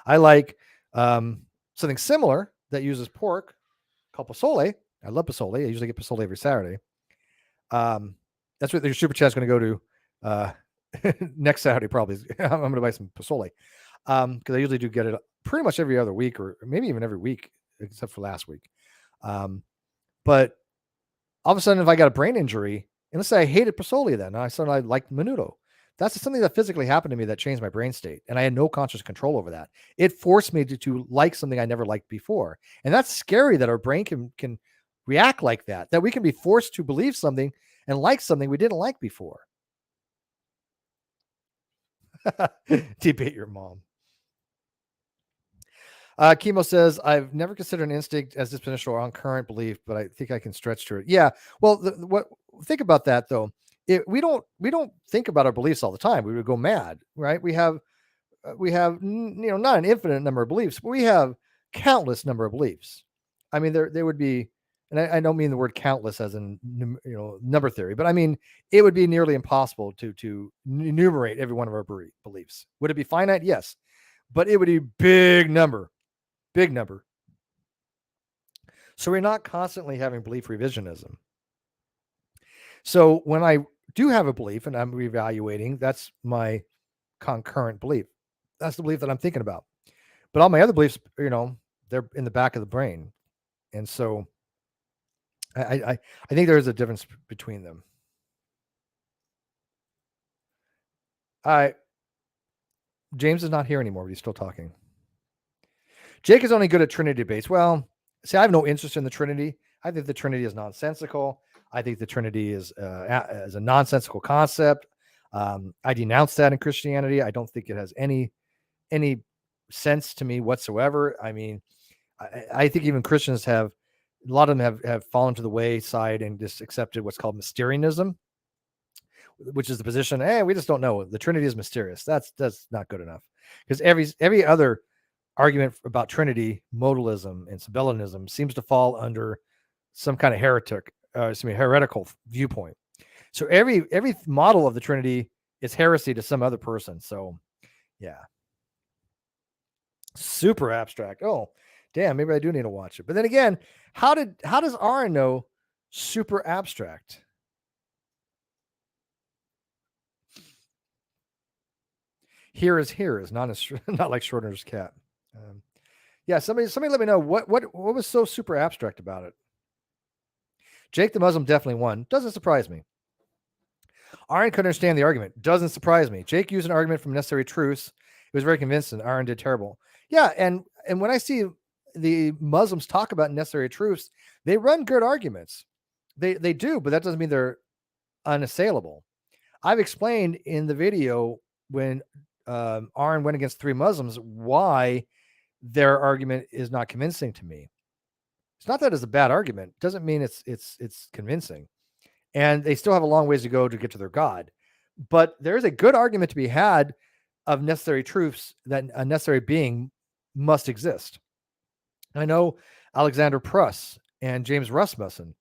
I like something similar that uses pork called pozole. I love pozole. I usually get pozole every Saturday. That's what your super chat's going to go to next Saturday. Probably, I'm going to buy some pozole because I usually do get it pretty much every other week, or maybe even every week, except for last week. But all of a sudden, if I got a brain injury, and let's say I hated pozole, then I suddenly liked menudo. That's something that physically happened to me that changed my brain state, and I had no conscious control over that. It forced me to like something I never liked before, and that's scary that our brain can react like that. That we can be forced to believe something and like something we didn't like before. Debate your mom. Chemo says, I've never considered an instinct as dispositional or on current belief, but I think I can stretch to it. Yeah. Well, think about that though. We don't think about our beliefs all the time. We would go mad, right? We have not an infinite number of beliefs, but we have countless number of beliefs. I mean, there would be, and I don't mean the word countless as in number theory, but I mean it would be nearly impossible to enumerate every one of our beliefs. Would it be finite? Yes, but it would be big number. So we're not constantly having belief revisionism. So when I do have a belief and I'm reevaluating, that's my concurrent belief. That's the belief that I'm thinking about. But all my other beliefs, they're in the back of the brain. And so I think there is a difference between them. James is not here anymore, but he's still talking. Jake is only good at Trinity debates. Well, see, I have no interest in the Trinity. I think the Trinity is nonsensical. I think the Trinity is a nonsensical concept. I denounce that in Christianity. I don't think it has any sense to me whatsoever. I mean, I think even Christians have, a lot of them have fallen to the wayside and just accepted what's called Mysterianism, which is the position, we just don't know. The Trinity is mysterious. That's not good enough, because every other argument about Trinity, modalism, and Sabellianism seems to fall under some kind of heretical viewpoint. So every model of the Trinity is heresy to some other person. So yeah, super abstract. Oh, damn, maybe I do need to watch it. But then again, how does Aaron know super abstract? Here is not like Schrodinger's cat. Yeah, somebody let me know what was so super abstract about it. Jake the Muslim definitely won. Doesn't surprise me. Aaron couldn't understand the argument. Doesn't surprise me. Jake used an argument from Necessary Truths. It was very convincing. Aaron did terrible. Yeah, and when I see the Muslims talk about Necessary Truths, they run good arguments. They do, but that doesn't mean they're unassailable. I've explained in the video when Aaron went against three Muslims why their argument is not convincing to me. It's not that it's a bad argument. It doesn't mean it's convincing. And they still have a long ways to go to get to their God. But there is a good argument to be had of necessary truths that a necessary being must exist. I know Alexander Pruss and James Rasmussen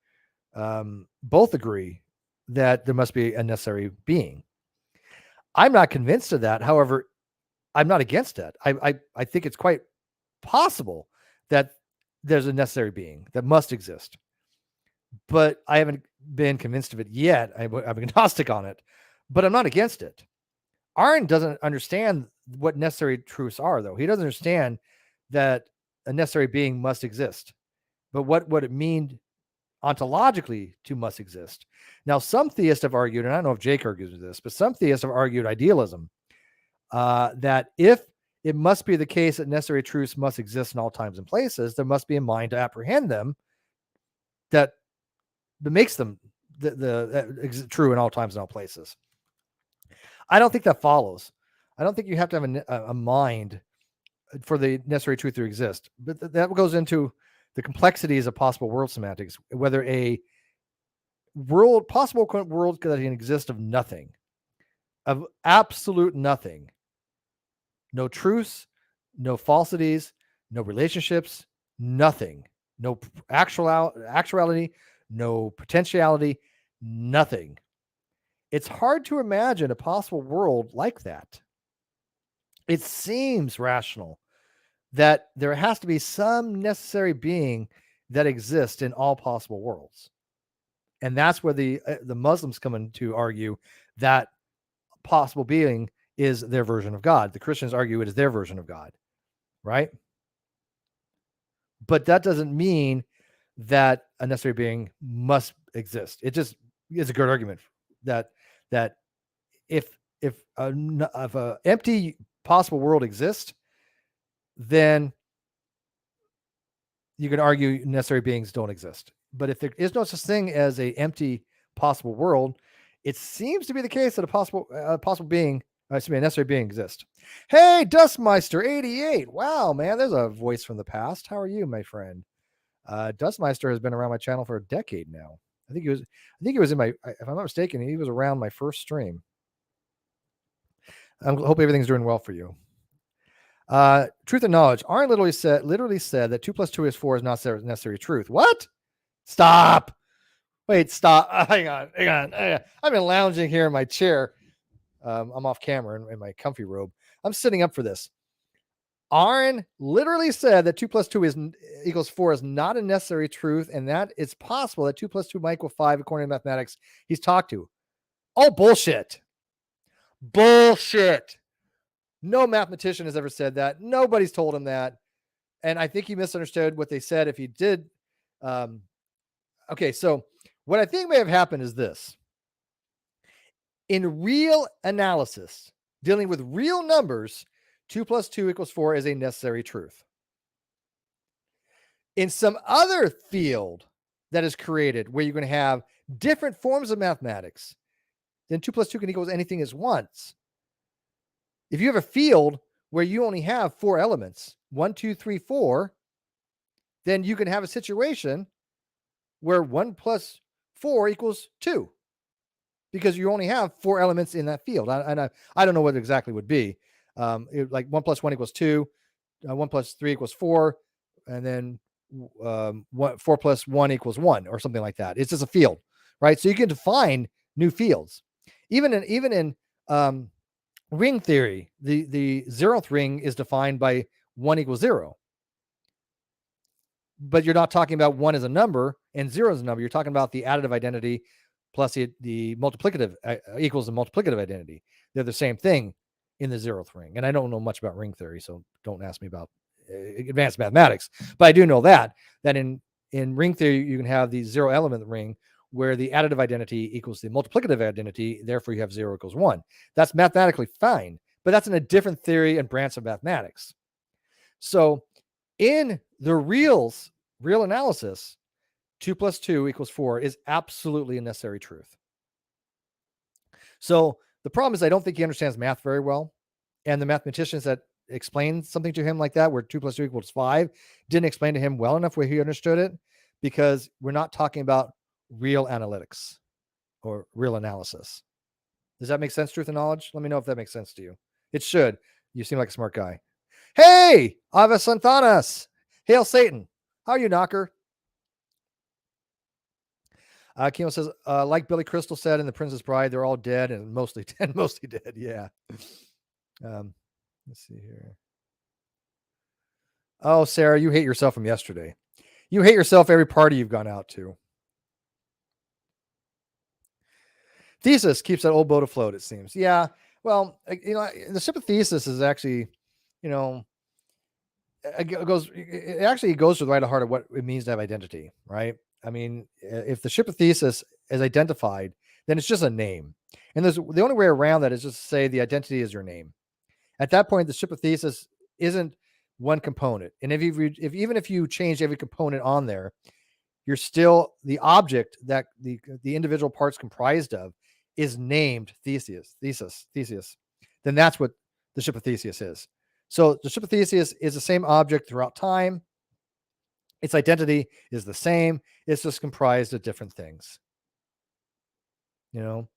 both agree that there must be a necessary being. I'm not convinced of that. However, I'm not against it. I think it's quite possible that there's a necessary being that must exist. But I haven't been convinced of it yet. I'm agnostic on it, but I'm not against it. Aaron doesn't understand what necessary truths are, though. He doesn't understand that a necessary being must exist. But what would it mean ontologically to must exist? Now, some theists have argued, and I don't know if Jake argues with this, but some theists have argued idealism, that if it must be the case that necessary truths must exist in all times and places, there must be a mind to apprehend them that makes them true in all times and all places. I don't think that follows. I don't think you have to have a mind for the necessary truth to exist. But that goes into the complexities of possible world semantics, whether a possible world that can exist of nothing. of absolute nothing. No truths, no falsities, no relationships, nothing. No actuality, no potentiality, nothing. It's hard to imagine a possible world like that. It seems rational that there has to be some necessary being that exists in all possible worlds. And that's where the Muslims come in to argue that possible being is their version of God. The Christians argue it is their version of God, right? But that doesn't mean that a necessary being must exist. It just is a good argument that if a empty possible world exists, then you can argue necessary beings don't exist. But if there is no such thing as a empty possible world, it seems to be the case that a possible being, a necessary being exists. Hey, Dustmeister88. Wow, man, there's a voice from the past. How are you, my friend? Dustmeister has been around my channel for a decade now. I think he was in my, if I'm not mistaken, he was around my first stream. I hope everything's doing well for you. Truth and knowledge. Arn literally said that 2 + 2 is 4 is not necessary truth. What? Stop. Wait, stop. Hang on. I've been lounging here in my chair. I'm off camera in my comfy robe. I'm sitting up for this. Arn literally said that 2 + 2 equals 4 is not a necessary truth, and that it's possible that 2 + 2 might equal 5 according to mathematics he's talked to. Oh, bullshit. Bullshit. No mathematician has ever said that. Nobody's told him that. And I think he misunderstood what they said if he did. Okay, so what I think may have happened is this. In real analysis, dealing with real numbers, 2 + 2 = 4 is a necessary truth. In some other field that is created where you're going to have different forms of mathematics, then 2 + 2 can equal anything as once. If you have a field where you only have 4 elements, 1, 2, 3, 4, then you can have a situation where 1 + 4 = 2 because you only have 4 elements in that field. I don't know what it exactly would be. Like 1 + 1 = 2, 1 + 3 = 4, and then 4 + 1 = 1 or something like that. It's just a field, right? So you can define new fields. Even in ring theory, the 0th ring is defined by 1 = 0. But you're not talking about 1 as a number and 0 as a number. You're talking about the additive identity plus the multiplicative equals the multiplicative identity. They're the same thing in the 0th ring. And I don't know much about ring theory, so don't ask me about advanced mathematics. But I do know that in ring theory, you can have the 0 element ring where the additive identity equals the multiplicative identity. Therefore, you have 0 = 1. That's mathematically fine, but that's in a different theory and branch of mathematics. So in the real analysis, 2 + 2 = 4 is absolutely a necessary truth. So the problem is I don't think he understands math very well. And the mathematicians that explained something to him like that, where 2 + 2 = 5, didn't explain to him well enough where he understood it, because we're not talking about real analytics or real analysis. Does that make sense, truth and knowledge? Let me know if that makes sense to you. It should. You seem like a smart guy. Hey, Ava Santanas. Hail Satan. How are you, knocker? Kimo says, like Billy Crystal said in The Princess Bride, they're all dead and mostly dead. Yeah. Let's see here. Oh, Sarah, you hate yourself from yesterday. You hate yourself every party you've gone out to. Thesis keeps that old boat afloat, it seems. Yeah. Well, the ship of thesis is actually, it actually goes to the right heart of what it means to have identity, right? I mean, if the ship of thesis is identified, then it's just a name. And the only way around that is just to say the identity is your name. At that point, the ship of thesis isn't one component. And even if you change every component on there, you're still the object that the individual parts comprised of is named thesis. Then that's what the ship of Theseus is. So the ship of Theseus is the same object throughout time. Its identity is the same. It's just comprised of different things. And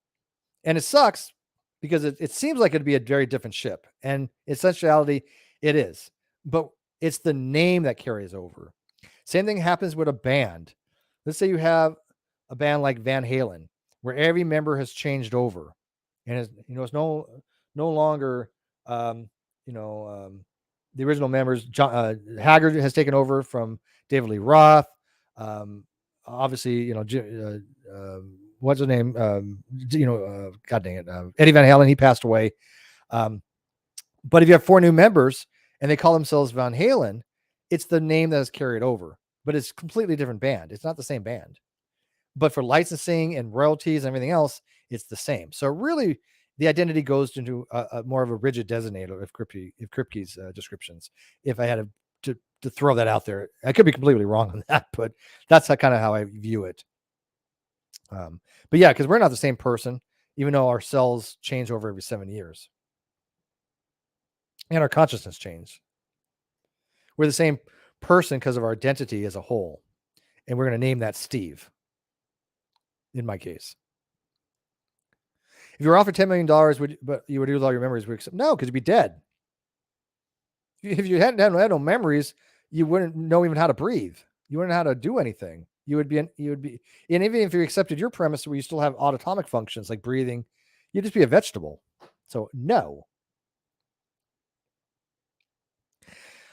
it sucks because it seems like it'd be a very different ship, and in essentiality, it is. But it's the name that carries over. Same thing happens with a band. Let's say you have a band like Van Halen, where every member has changed over, and it's no longer the original members. John Haggard has taken over from David Lee Roth. Obviously, what's his name? God dang it, Eddie Van Halen. He passed away. But if you have 4 new members and they call themselves Van Halen, it's the name that is carried over, but it's a completely different band. It's not the same band. But for licensing and royalties and everything else, it's the same. So really, the identity goes into a more of a rigid designator of Kripke's descriptions. If I had to throw that out there, I could be completely wrong on that, but that's kind of how I view it. But yeah, because we're not the same person, even though our cells change over every 7 years, and our consciousness changes. We're the same person because of our identity as a whole, and we're going to name that Steve. In my case, if you were offered $10 million, but you would lose all your memories? No, because you'd be dead. If you hadn't had no memories, you wouldn't know even how to breathe. You wouldn't know how to do anything. You would be, and even if you accepted your premise where you still have autonomic functions like breathing, you'd just be a vegetable. So no.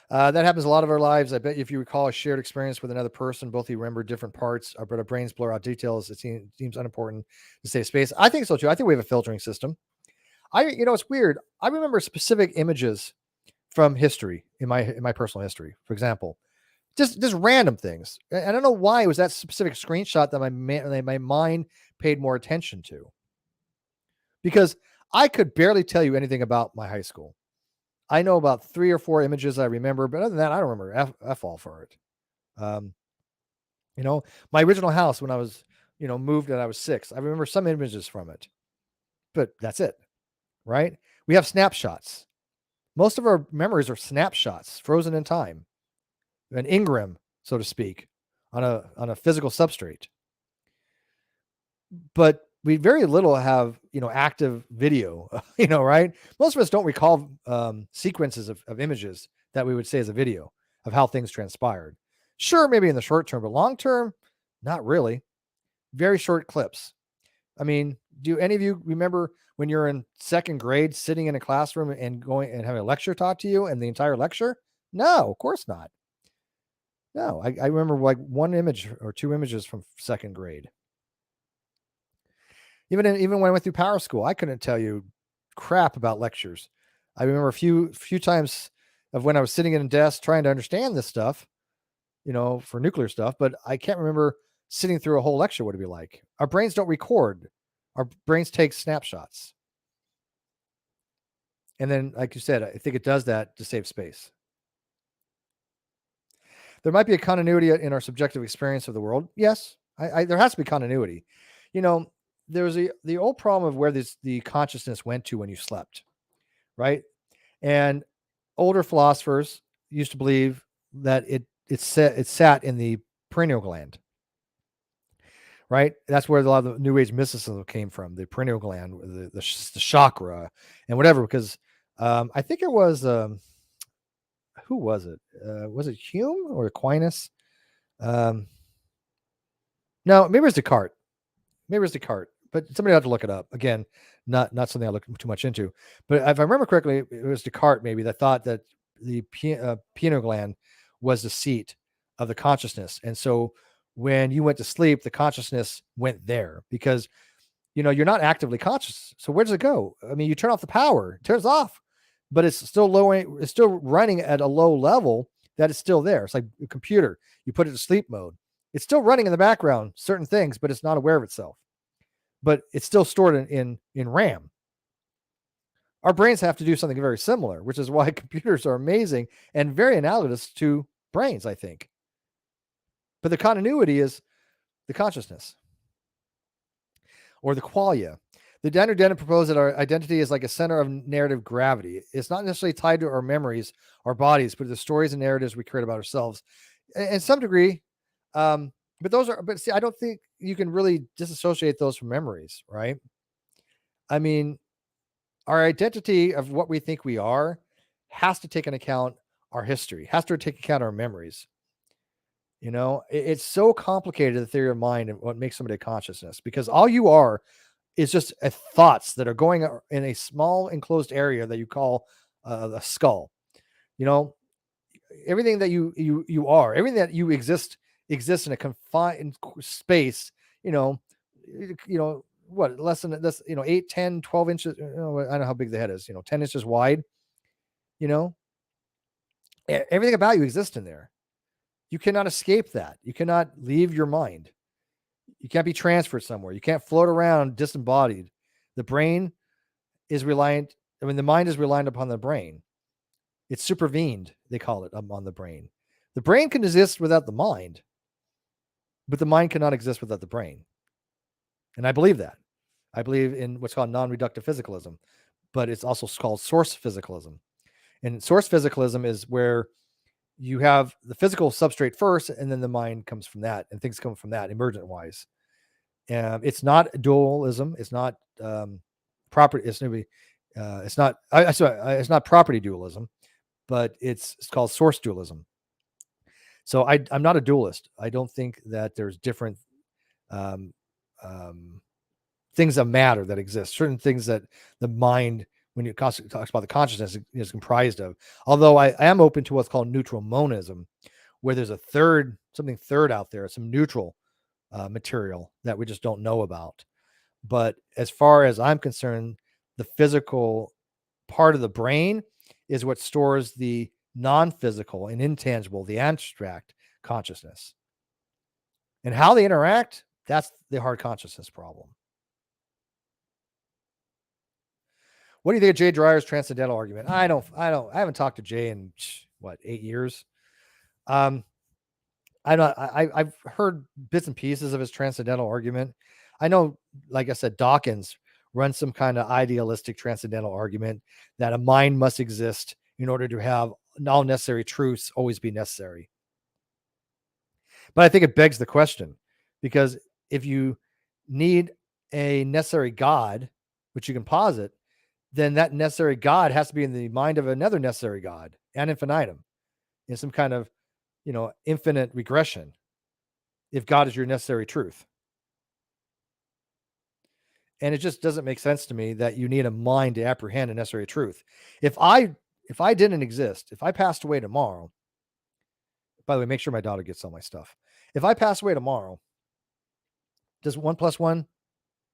That happens a lot of our lives. I bet if you recall a shared experience with another person, both of you remember different parts, but our brains blur out details. It seems unimportant to save space. I think so too. I think we have a filtering system. It's weird. I remember specific images from history in my personal history. For example, just random things. I don't know why it was that specific screenshot that my mind paid more attention to, because I could barely tell you anything about my high school. I know about 3 or 4 images I remember, but other than that, I don't remember F all for it. My original house when I was, moved and I was 6, I remember some images from it, but that's it, right? We have snapshots. Most of our memories are snapshots, frozen in time, an engram, so to speak, on a physical substrate. But we very little have, active video, right? Most of us don't recall sequences of images that we would say is a video of how things transpired. Sure, maybe in the short term, but long term, not really. Very short clips. I mean, do any of you remember when you're in 2nd grade sitting in a classroom and going and having a lecture taught to you and the entire lecture? No, of course not. No, I remember like 1 image or 2 images from 2nd grade. Even when I went through power school, I couldn't tell you crap about lectures. I remember a few times of when I was sitting in a desk trying to understand this stuff, for nuclear stuff, but I can't remember sitting through a whole lecture what it'd be like. Our brains don't record. Our brains take snapshots. And then, like you said, I think it does that to save space. There might be a continuity in our subjective experience of the world. Yes, there has to be continuity. There's the old problem of where the consciousness went to when you slept, right? And older philosophers used to believe that it sat in the pineal gland, right? That's where a lot of the New Age mysticism came from, the pineal gland, the chakra, and whatever. Because I think it was who was it? Was it Hume or Aquinas? No, maybe it was Descartes. But somebody had to look it up. Again, not something I look too much into. But if I remember correctly, it was Descartes maybe that thought that the pineal gland was the seat of the consciousness. And so when you went to sleep, the consciousness went there because, you're not actively conscious. So where does it go? I mean, you turn off the power, it turns off, but it's still low. It's still running at a low level that is still there. It's like a computer. You put it to sleep mode. It's still running in the background, certain things, but it's not aware of itself. But it's still stored in RAM. Our brains have to do something very similar, which is why computers are amazing and very analogous to brains, I think. But the continuity is the consciousness or the qualia. The Dendron proposed that our identity is like a center of narrative gravity. It's not necessarily tied to our memories, our bodies, but the stories and narratives we create about ourselves. In some degree, but see, I don't think you can really disassociate those from memories, right? I mean, our identity of what we think we are has to take into account our history, has to take account our memories. It's so complicated, the theory of mind and what makes somebody a consciousness, because all you are is just thoughts that are going in a small enclosed area that you call the skull. You know, everything that you are, everything that you exists in a confined space. What, less than this, 8, 10, 12 inches. I don't know how big the head is. 10 inches wide. You know, everything about you exists in there. You cannot escape that. You cannot leave your mind. You can't be transferred somewhere. You can't float around disembodied. The brain is reliant. The mind is reliant upon the brain. It's supervened, they call it, on the brain. The brain can exist without the mind, but the mind cannot exist without the brain. And I believe that. I believe in what's called non-reductive physicalism, but it's also called source physicalism. And source physicalism is where you have the physical substrate first, and then the mind comes from that, and things come from that, emergent wise. It's not dualism. It's not property. It's not property dualism, but it's called source dualism. So I'm not a dualist. I don't think that there's different things that matter that exist. Certain things that the mind, when it talks about the consciousness, is comprised of. Although I am open to what's called neutral monism, where there's something third out there, some neutral material that we just don't know about. But as far as I'm concerned, the physical part of the brain is what stores the non-physical and intangible, the abstract consciousness. And how they interact, that's the hard consciousness problem. What do you think of Jay Dreyer's transcendental argument? I haven't talked to Jay in 8 years. I've heard bits and pieces of his transcendental argument. I know, like I said, Dawkins runs some kind of idealistic transcendental argument that a mind must exist in order to have all necessary truths always be necessary. But I think it begs the question, because if you need a necessary God, which you can posit, then that necessary God has to be in the mind of another necessary God, ad infinitum, in some kind of, infinite regression, if God is your necessary truth. And it just doesn't make sense to me that you need a mind to apprehend a necessary truth. If I didn't exist, if I passed away tomorrow, by the way, make sure my daughter gets all my stuff. If I pass away tomorrow, does 1 + 1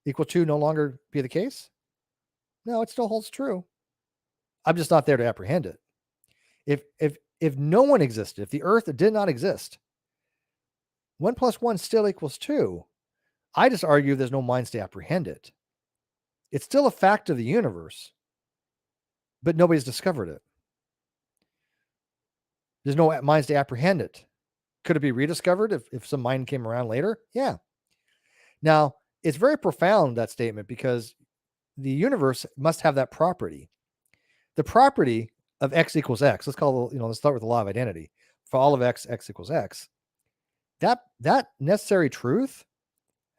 = 2 no longer be the case? No, it still holds true. I'm just not there to apprehend it. If no one existed, if the earth did not exist, 1 + 1 still equals 2. I just argue there's no minds to apprehend it. It's still a fact of the universe, but nobody's discovered it. There's no minds to apprehend it. Could it be rediscovered if some mind came around later? Yeah. Now, it's very profound, that statement, because the universe must have that property. The property of x equals x. Let's start with the law of identity. For all of x, x equals x. That necessary truth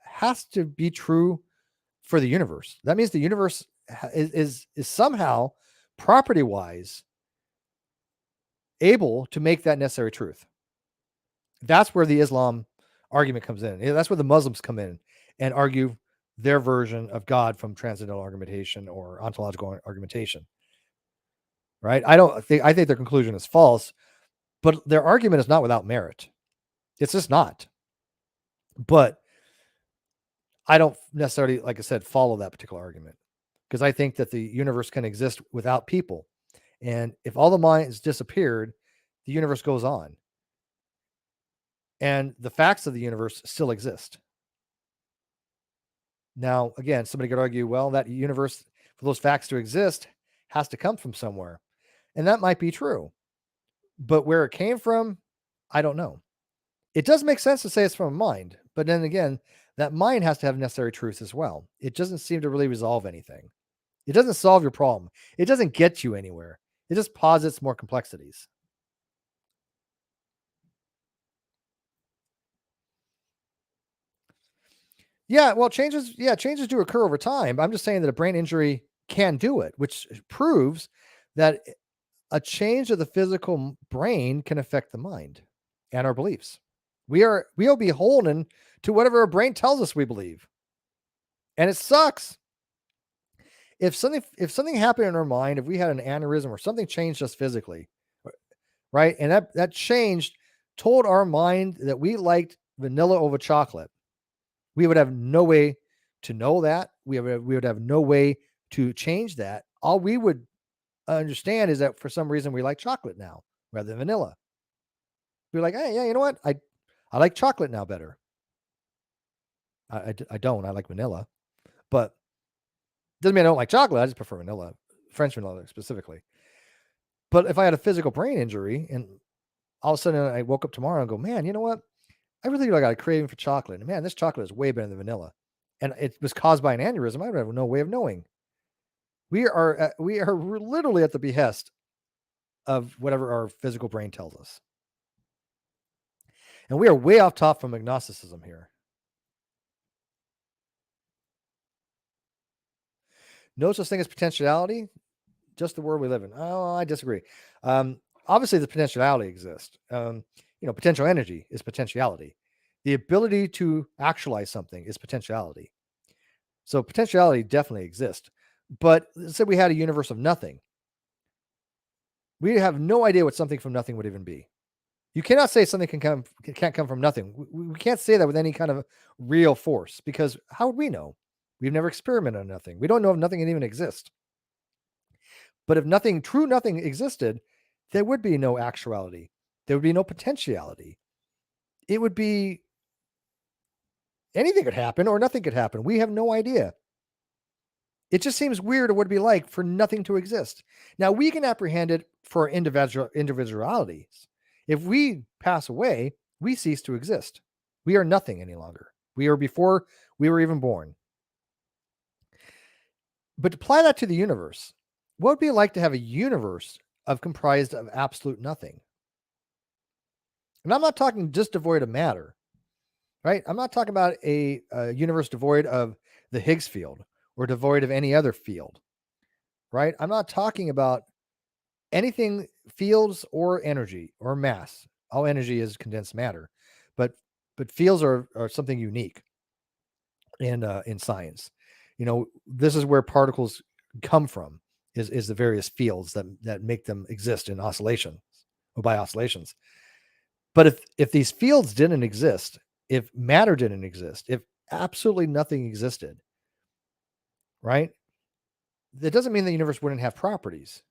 has to be true for the universe. That means the universe is somehow property-wise able to make that necessary truth. That's where the Islam argument comes in. That's where the Muslims come in and argue their version of God from transcendental argumentation or ontological argumentation. Right? I think their conclusion is false, but their argument is not without merit. It's just not. But I don't necessarily, like I said, follow that particular argument, because I think that the universe can exist without people. And if all the minds disappeared, the universe goes on. And the facts of the universe still exist. Now, again, somebody could argue, well, that universe, for those facts to exist, has to come from somewhere. And that might be true. But where it came from, I don't know. It does make sense to say it's from a mind. But then again, that mind has to have necessary truths as well. It doesn't seem to really resolve anything. It doesn't solve your problem. It doesn't get you anywhere. It just posits more complexities. Yeah, well, changes do occur over time. I'm just saying that a brain injury can do it, which proves that a change of the physical brain can affect the mind and our beliefs. We are beholden to whatever our brain tells us we believe. And it sucks. If something happened in our mind, if we had an aneurysm or something changed us physically, right? And that change told our mind that we liked vanilla over chocolate. We would have no way to know that. We would have no way to change that. All we would understand is that for some reason we like chocolate now rather than vanilla. We're like, hey, yeah, you know what? I like chocolate now better. I don't. I like vanilla, but doesn't mean I don't like chocolate. I just prefer vanilla, French vanilla specifically. But if I had a physical brain injury and all of a sudden I woke up tomorrow and go, man, you know what? I really got a craving for chocolate. And man, this chocolate is way better than vanilla. And it was caused by an aneurysm. I would have no way of knowing. We are literally at the behest of whatever our physical brain tells us. And we are way off top from agnosticism here. No such thing as potentiality, just the world we live in. Oh, I disagree. Obviously, the potentiality exists. Potential energy is potentiality. The ability to actualize something is potentiality. So potentiality definitely exists. But let's say we had a universe of nothing. We have no idea what something from nothing would even be. You cannot say something can't come from nothing. We can't say that with any kind of real force, because how would we know? We've never experimented on nothing. We don't know if nothing can even exist. But if true nothing existed, there would be no actuality. There would be no potentiality. It would be anything could happen or nothing could happen. We have no idea. It just seems weird what it'd be like for nothing to exist. Now, we can apprehend it for individualities. If we pass away, we cease to exist. We are nothing any longer. We are before we were even born. But apply that to the universe. What would it be like to have a universe comprised of absolute nothing? And I'm not talking just devoid of matter, right? I'm not talking about a universe devoid of the Higgs field or devoid of any other field, right? I'm not talking about anything fields or energy or mass. All energy is condensed matter, but fields are something unique in science. This is where particles come from, is the various fields that make them exist in oscillation or by oscillations. But if these fields didn't exist, if matter didn't exist, if absolutely nothing existed, right? That doesn't mean the universe wouldn't have properties.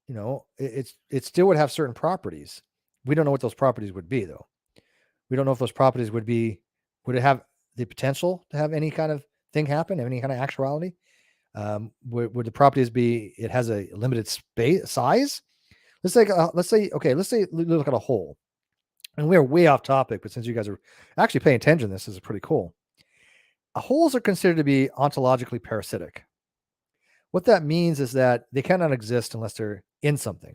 It still would have certain properties. We don't know what those properties would be, though. We don't know if those properties would it have the potential to have any kind of thing happen, any kind of actuality? Would the properties be it has a limited size? Let's say look at a hole, and we're way off topic, but since you guys are actually paying attention, this is pretty cool. Holes are considered to be ontologically parasitic. What that means is that they cannot exist unless they're in something,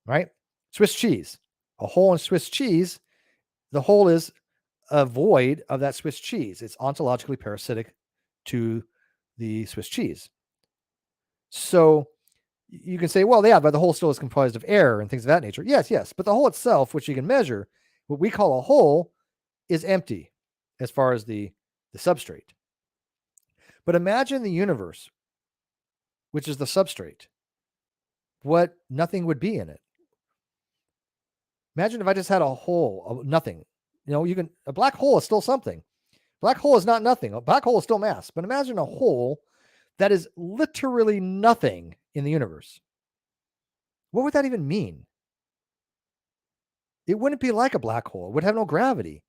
right? Swiss cheese, a hole in Swiss cheese, the hole is a void of that Swiss cheese. It's ontologically parasitic to the Swiss cheese. So you can say, well, yeah, but the hole still is comprised of air and things of that nature. Yes. But the hole itself, which you can measure, what we call a hole, is empty as far as the substrate. But imagine the universe, which is the substrate, what nothing would be in it. Imagine if I just had a hole of nothing. A black hole is still something. Black hole is not nothing. A black hole is still mass. But imagine a hole that is literally nothing in the universe. What would that even mean? It wouldn't be like a black hole. It would have no gravity.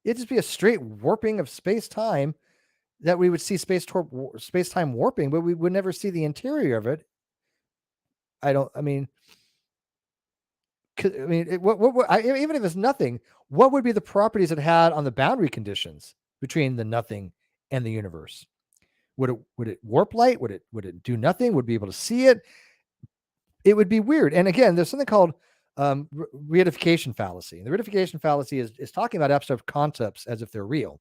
It'd just be a straight warping of space-time that we would see space-time warping, but we would never see the interior of it. Even if it's nothing, what would be the properties it had on the boundary conditions between the nothing and the universe? Would it warp light? Would it do nothing? Would it be able to see it? It would be weird. And again, there's something called reification fallacy. And the reification fallacy is talking about abstract concepts as if they're real.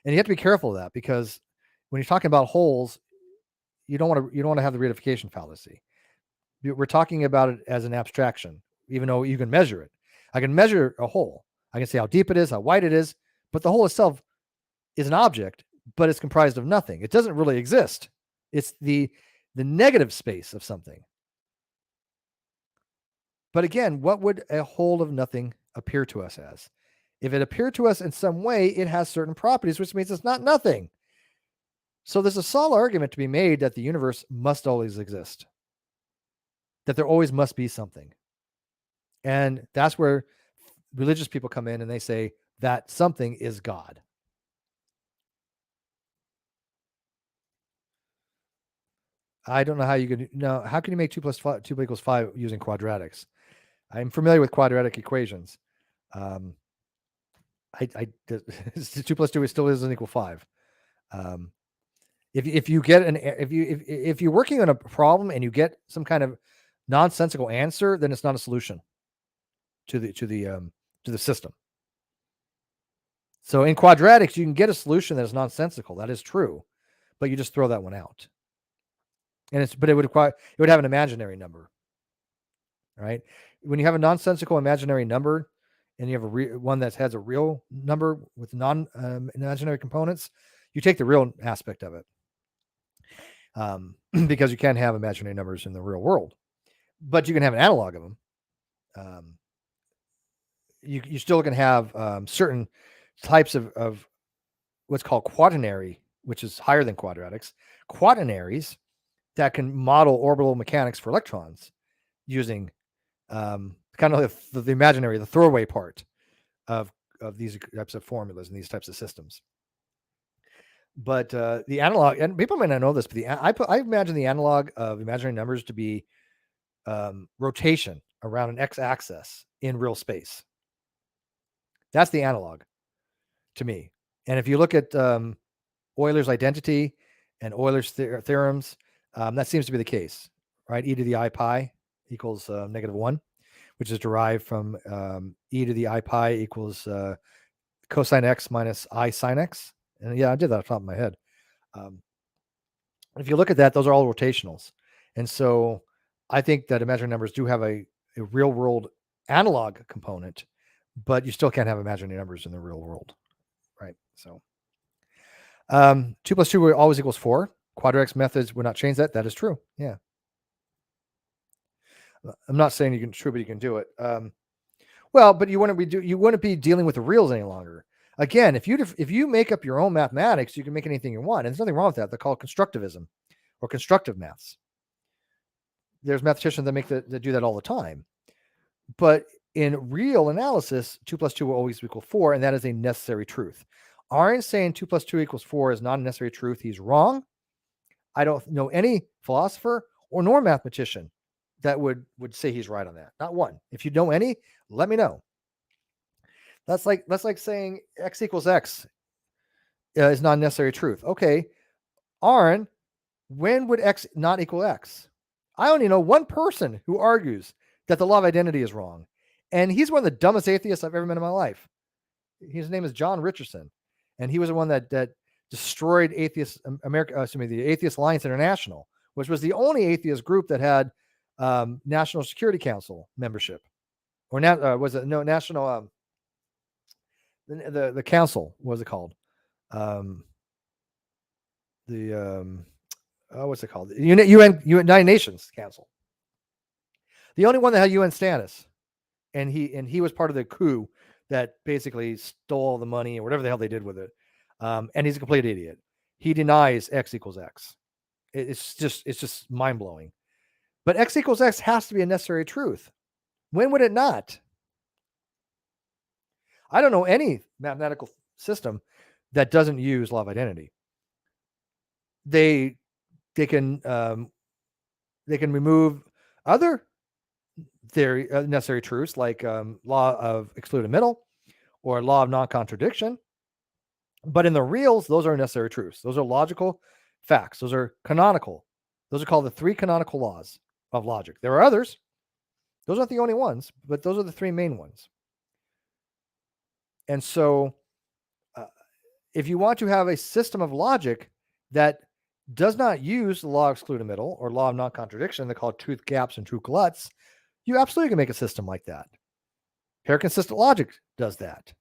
And you have to be careful of that, because when you're talking about wholes, you don't want to have the reification fallacy. We're talking about it as an abstraction, even though you can measure it. I can measure a hole. I can say how deep it is, how wide it is, but the hole itself is an object, but it's comprised of nothing. It doesn't really exist. It's the negative space of something. But again, what would a hole of nothing appear to us as? If it appeared to us in some way, it has certain properties, which means it's not nothing. So there's a solid argument to be made that the universe must always exist, that there always must be something. And that's where religious people come in and they say that something is God. I don't know how you could know. How can you make 2 + 5, 2 equals 5 using quadratics? I'm familiar with quadratic equations. 2 + 2 still doesn't equal 5. If you get if you're working on a problem and you get some kind of nonsensical answer, then it's not a solution to the system. So in quadratics, you can get a solution that is nonsensical. That is true, but you just throw that one out. And it would have an imaginary number, right? When you have a nonsensical imaginary number, and you have one that has a real number with non-imaginary components, you take the real aspect of it, because you can't have imaginary numbers in the real world, but you can have an analog of them. You still can have certain types of what's called quaternary, which is higher than quadratics, quaternaries that can model orbital mechanics for electrons using kind of the imaginary, the throwaway part of these types of formulas and these types of systems. But the analog, and people might not know this, but I imagine the analog of imaginary numbers to be rotation around an x-axis in real space. That's the analog to me. And if you look at Euler's identity and Euler's theorems, that seems to be the case, right? E to the I pi equals -1, which is derived from e to the I pi equals cosine x minus I sine x. And yeah, I did that off the top of my head. If you look at that, those are all rotationals. And so I think that imaginary numbers do have a real world analog component, but you still can't have imaginary numbers in the real world, right? So 2 + 2 always equals 4. Quadratics methods would not change that. That is true. Yeah. I'm not saying you can true, but you can do it. Well, but you wouldn't be dealing with the reals any longer. Again, if you make up your own mathematics, you can make anything you want. And there's nothing wrong with that. They're called constructivism or constructive maths. There's mathematicians that do that all the time. But in real analysis, 2 + 2 will always equal 4, and that is a necessary truth. Aren't saying 2 + 2 equals 4 is not a necessary truth. He's wrong. I don't know any philosopher or nor mathematician that would say he's right on that. Not one. If you know any, let me know. That's like saying x equals x is not necessary truth. Okay, Aaron, when would x not equal x? I only know one person who argues that the law of identity is wrong, and he's one of the dumbest atheists I've ever met in my life. His name is John Richardson, and he was the one that destroyed the Atheist Alliance International, which was the only atheist group that had National Security Council membership, or national. The council, what was it called? What's it called? United Nations Council. The only one that had UN status, and he was part of the coup that basically stole all the money or whatever the hell they did with it. And he's a complete idiot. He denies x equals x. It's just mind blowing. But x equals x has to be a necessary truth. When would it not? I don't know any mathematical system that doesn't use law of identity. They can remove other necessary truths like law of excluded middle or law of non-contradiction. But in the reals, those are necessary truths. Those are logical facts. Those are canonical. Those are called the 3 canonical laws of logic. There are others. Those aren't the only ones, but those are the 3 main ones. And so if you want to have a system of logic that does not use the law of exclude emittable or law of non-contradiction, they're called truth gaps and truth gluts, you absolutely can make a system like that. Paraconsistent logic does that.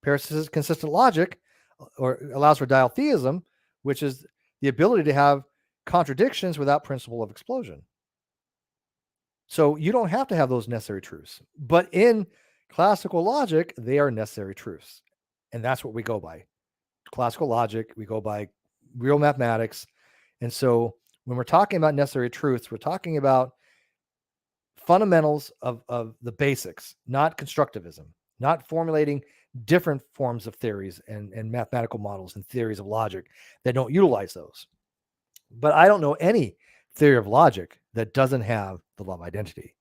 Paraconsistent logic or allows for dialtheism, which is the ability to have contradictions without principle of explosion. So you don't have to have those necessary truths. But in classical logic, they are necessary truths. And that's what we go by. Classical logic, we go by real mathematics. And so when we're talking about necessary truths, we're talking about fundamentals of the basics, not constructivism, not formulating different forms of theories and mathematical models and theories of logic that don't utilize those. But I don't know any theory of logic that doesn't have the law of identity.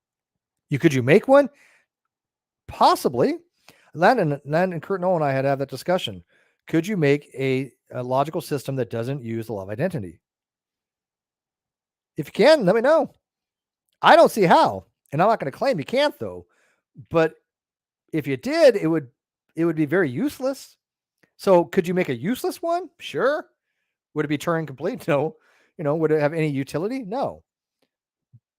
Could you make one? Possibly. Landon and Kurt Nolan and I had that discussion. Could you make a logical system that doesn't use the law of identity? If you can, let me know. I don't see how, and I'm not going to claim you can't though. But if you did, it would be very useless. So could you make a useless one? Sure. Would it be Turing complete? No. Would it have any utility? No.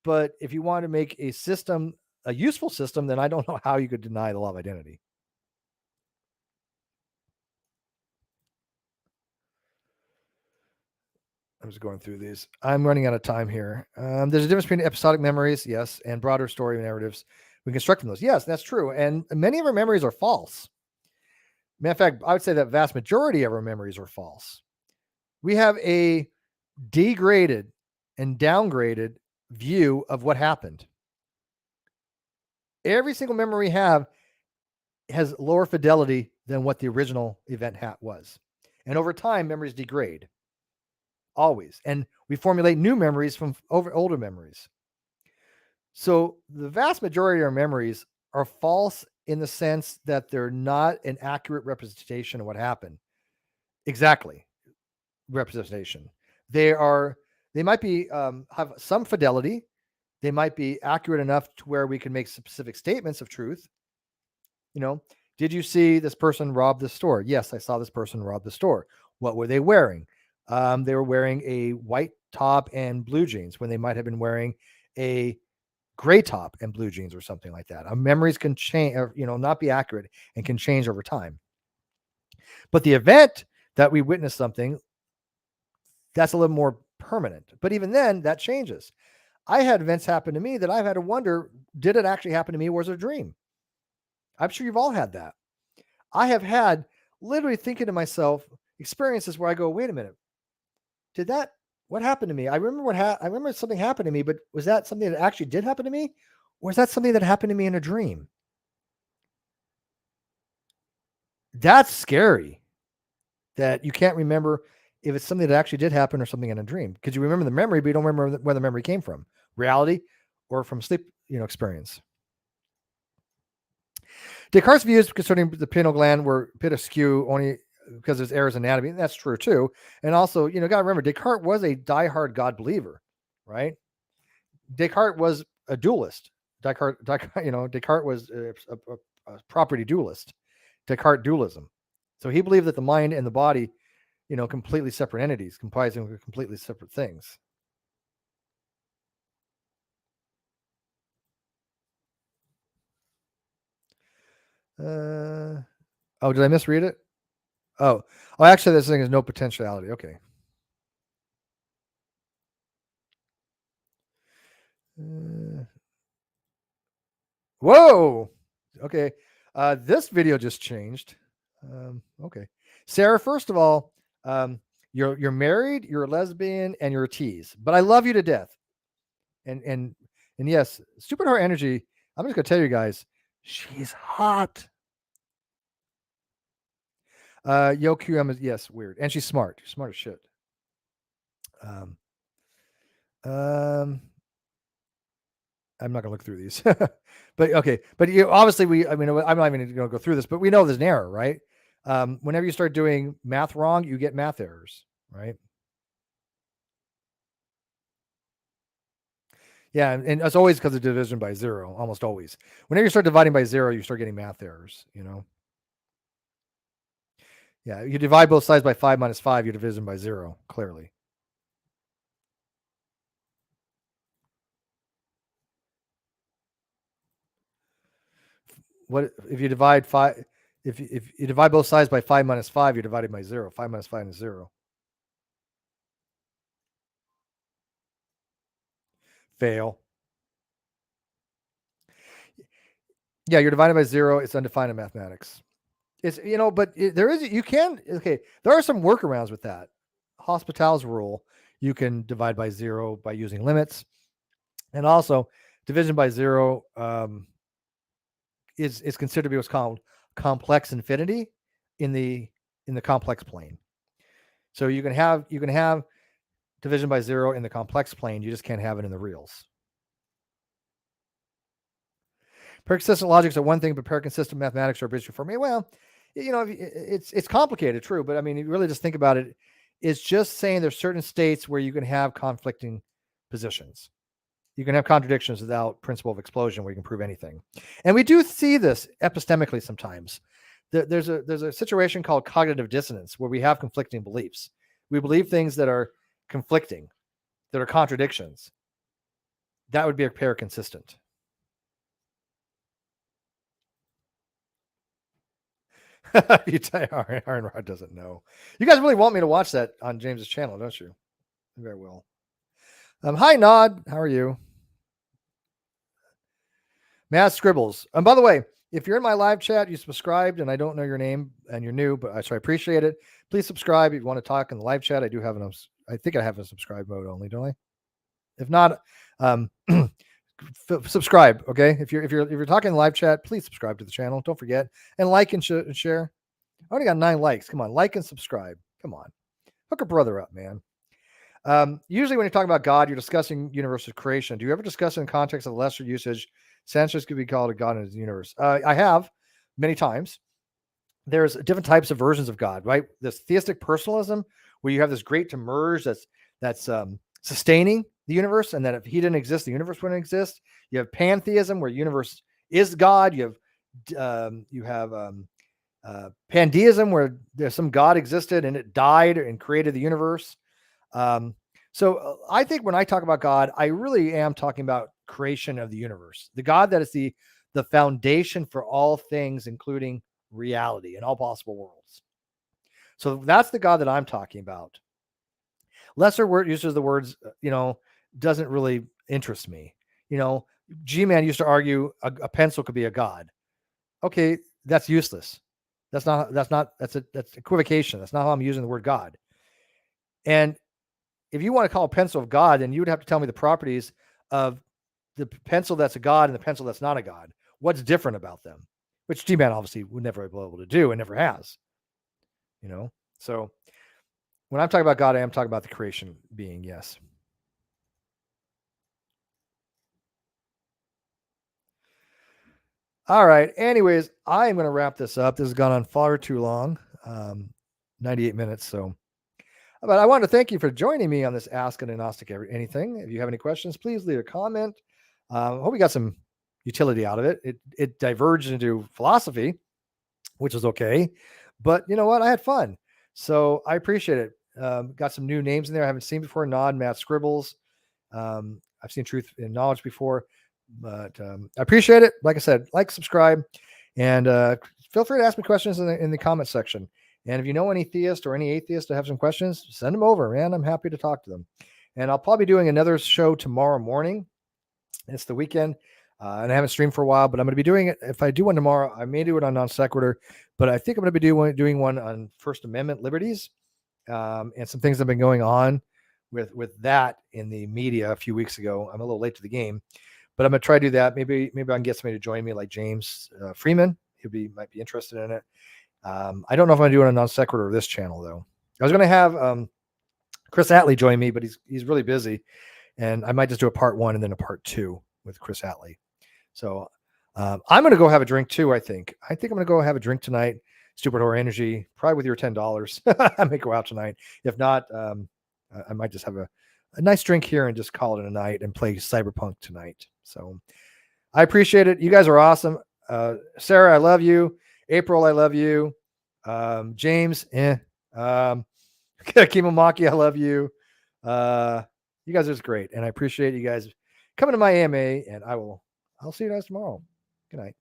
But if you want to make a system a useful system, then I don't know how you could deny the law of identity. I'm just going through these. I'm running out of time here. There's a difference between episodic memories, yes, and broader story narratives. We construct from those. Yes, that's true. And many of our memories are false. Matter of fact, I would say that vast majority of our memories are false. We have a degraded and downgraded view of what happened. Every single memory we have has lower fidelity than what the original event was. And over time, memories degrade. Always. And we formulate new memories from older memories. So the vast majority of our memories are false in the sense that they're not an accurate representation of what happened. Exactly. Representation. They might be have some fidelity. They might be accurate enough to where we can make specific statements of truth. Did you see this person rob the store? Yes, I saw this person rob the store. What were they wearing? They were wearing a white top and blue jeans when they might have been wearing a gray top and blue jeans or something like that. Our memories can change, not be accurate and can change over time. But the event that we witnessed something, that's a little more permanent. But even then, that changes. I had events happen to me that I've had to wonder, did it actually happen to me or was it a dream? I'm sure you've all had that. I have had literally thinking to myself experiences where I go, wait a minute, what happened to me? I remember I remember something happened to me, but was that something that actually did happen to me? Or is that something that happened to me in a dream? That's scary that you can't remember if it's something that actually did happen or something in a dream, because you remember the memory, but you don't remember where the memory came from, reality or from sleep, experience. Descartes' views concerning the pineal gland were a bit askew only because there's errors in anatomy. That's true too. And also, got to remember, Descartes was a diehard God believer, right? Descartes was a dualist. Descartes was a property dualist. Descartes dualism. So he believed that the mind and the body, completely separate entities, comprising of completely separate things. Oh, did I misread it? Oh, actually, this thing is no potentiality. Okay. Whoa. Okay. This video just changed. Okay. Sarah, first of all, you're married, you're a lesbian, and you're a tease, but I love you to death. And yes, Stupid Heart Energy, I'm just gonna tell you guys, she's hot. Yo QM is, yes, weird. And she's smart. She's smart as shit. I'm not gonna look through these, but okay. But obviously I'm not even gonna go through this, but we know there's an error, right? Whenever you start doing math wrong, you get math errors, right? Yeah, and it's always because of division by zero, almost always. Whenever you start dividing by zero, you start getting math errors, Yeah, you divide both sides by 5 minus 5, you divide them by 0, clearly. What if you divide 5? If you divide both sides by 5 minus 5, you're divided by 0. 5 minus 5 is 0. Fail. Yeah, you're divided by 0. It's undefined in mathematics. It's, but there is, there are some workarounds with that. Hospital's rule, you can divide by 0 by using limits. And also, division by 0 is considered to be what's called complex infinity in the complex plane. So you can have division by 0 in the complex plane. You just can't have it in the reals. Pair-consistent logics are one thing, but pair-consistent mathematics are a bridge for me. Well, it's complicated, true, but I mean, you really just think about it. It's just saying there's certain states where you can have conflicting positions. You can have contradictions without principle of explosion, where you can prove anything. And we do see this epistemically sometimes. There's a situation called cognitive dissonance, where we have conflicting beliefs. We believe things that are conflicting, that are contradictions. That would be a pair consistent. Iron Rod doesn't know. You guys really want me to watch that on James's channel, don't you? Very well. Hi, Nod. How are you? Matt Scribbles. And by the way, if you're in my live chat, you subscribed, and I don't know your name, and you're new, but I appreciate it. Please subscribe if you want to talk in the live chat. I do have I think I have a subscribe mode only, don't I? If not, subscribe. Okay. If you're talking in the live chat, please subscribe to the channel. Don't forget, and like and share. I only got 9 likes. Come on, like and subscribe. Come on, hook a brother up, man. Usually when you're talking about God, you're discussing universal creation. Do you ever discuss it in context of lesser usage? Sanchez could be called a God in the universe. I have many times. There's different types of versions of God, right? This theistic personalism, where you have this great to merge that's sustaining the universe, and that if he didn't exist, the universe wouldn't exist. You have pantheism, where the universe is God. You have pandeism, where there's some God existed and it died and created the universe. So I think when I talk about God, I really am talking about creation of the universe, the God that is the foundation for all things, including reality and all possible worlds. So that's the God that I'm talking about. Lesser word uses the words, doesn't really interest me. G-Man used to argue a pencil could be a God. Okay, that's useless. That's equivocation. That's not how I'm using the word God. And if you want to call a pencil of God, then you would have to tell me the properties of the pencil that's a God and the pencil that's not a God. What's different about them? Which G-Man obviously would never be able to do and never has. So when I'm talking about God, I am talking about the creation being, yes. All right. Anyways, I am going to wrap this up. This has gone on far too long, 98 minutes. So, but I want to thank you for joining me on this Ask an Agnostic Anything. If you have any questions, please leave a comment. I hope we got some utility out of it. It diverged into philosophy, which is okay. But you know what? I had fun. So I appreciate it. Got some new names in there I haven't seen before. Nod, Matt Scribbles. I've seen Truth and Knowledge before. But I appreciate it. Like I said, like, subscribe, and feel free to ask me questions in the comment section. And if you know any theist or any atheist that have some questions, send them over, man. I'm happy to talk to them. And I'll probably be doing another show tomorrow morning. It's the weekend, and I haven't streamed for a while, but I'm going to be doing it. If I do one tomorrow, I may do it on non sequitur, but I think I'm going to be doing one on First Amendment liberties, and some things that have been going on with that in the media a few weeks ago. I'm a little late to the game, but I'm going to try to do that. Maybe I can get somebody to join me, like James Freeman. Might be interested in it. I don't know if I'm going to do it on non sequitur of this channel, though. I was going to have Chris Attlee join me, but he's really busy, and I might just do a part 1 and then a part 2 with Chris Attlee. So I'm going to go have a drink too. I think I'm going to go have a drink tonight. Stupid Horror Energy, probably with your $10. I may go out tonight. If not, I might just have a nice drink here and just call it a night and play Cyberpunk tonight. So I appreciate it. You guys are awesome. Sarah, I love you. April, I love you. James, Kimomaki, I love you. You guys are just great, and I appreciate you guys coming to my AMA, and I'll see you guys tomorrow. Good night.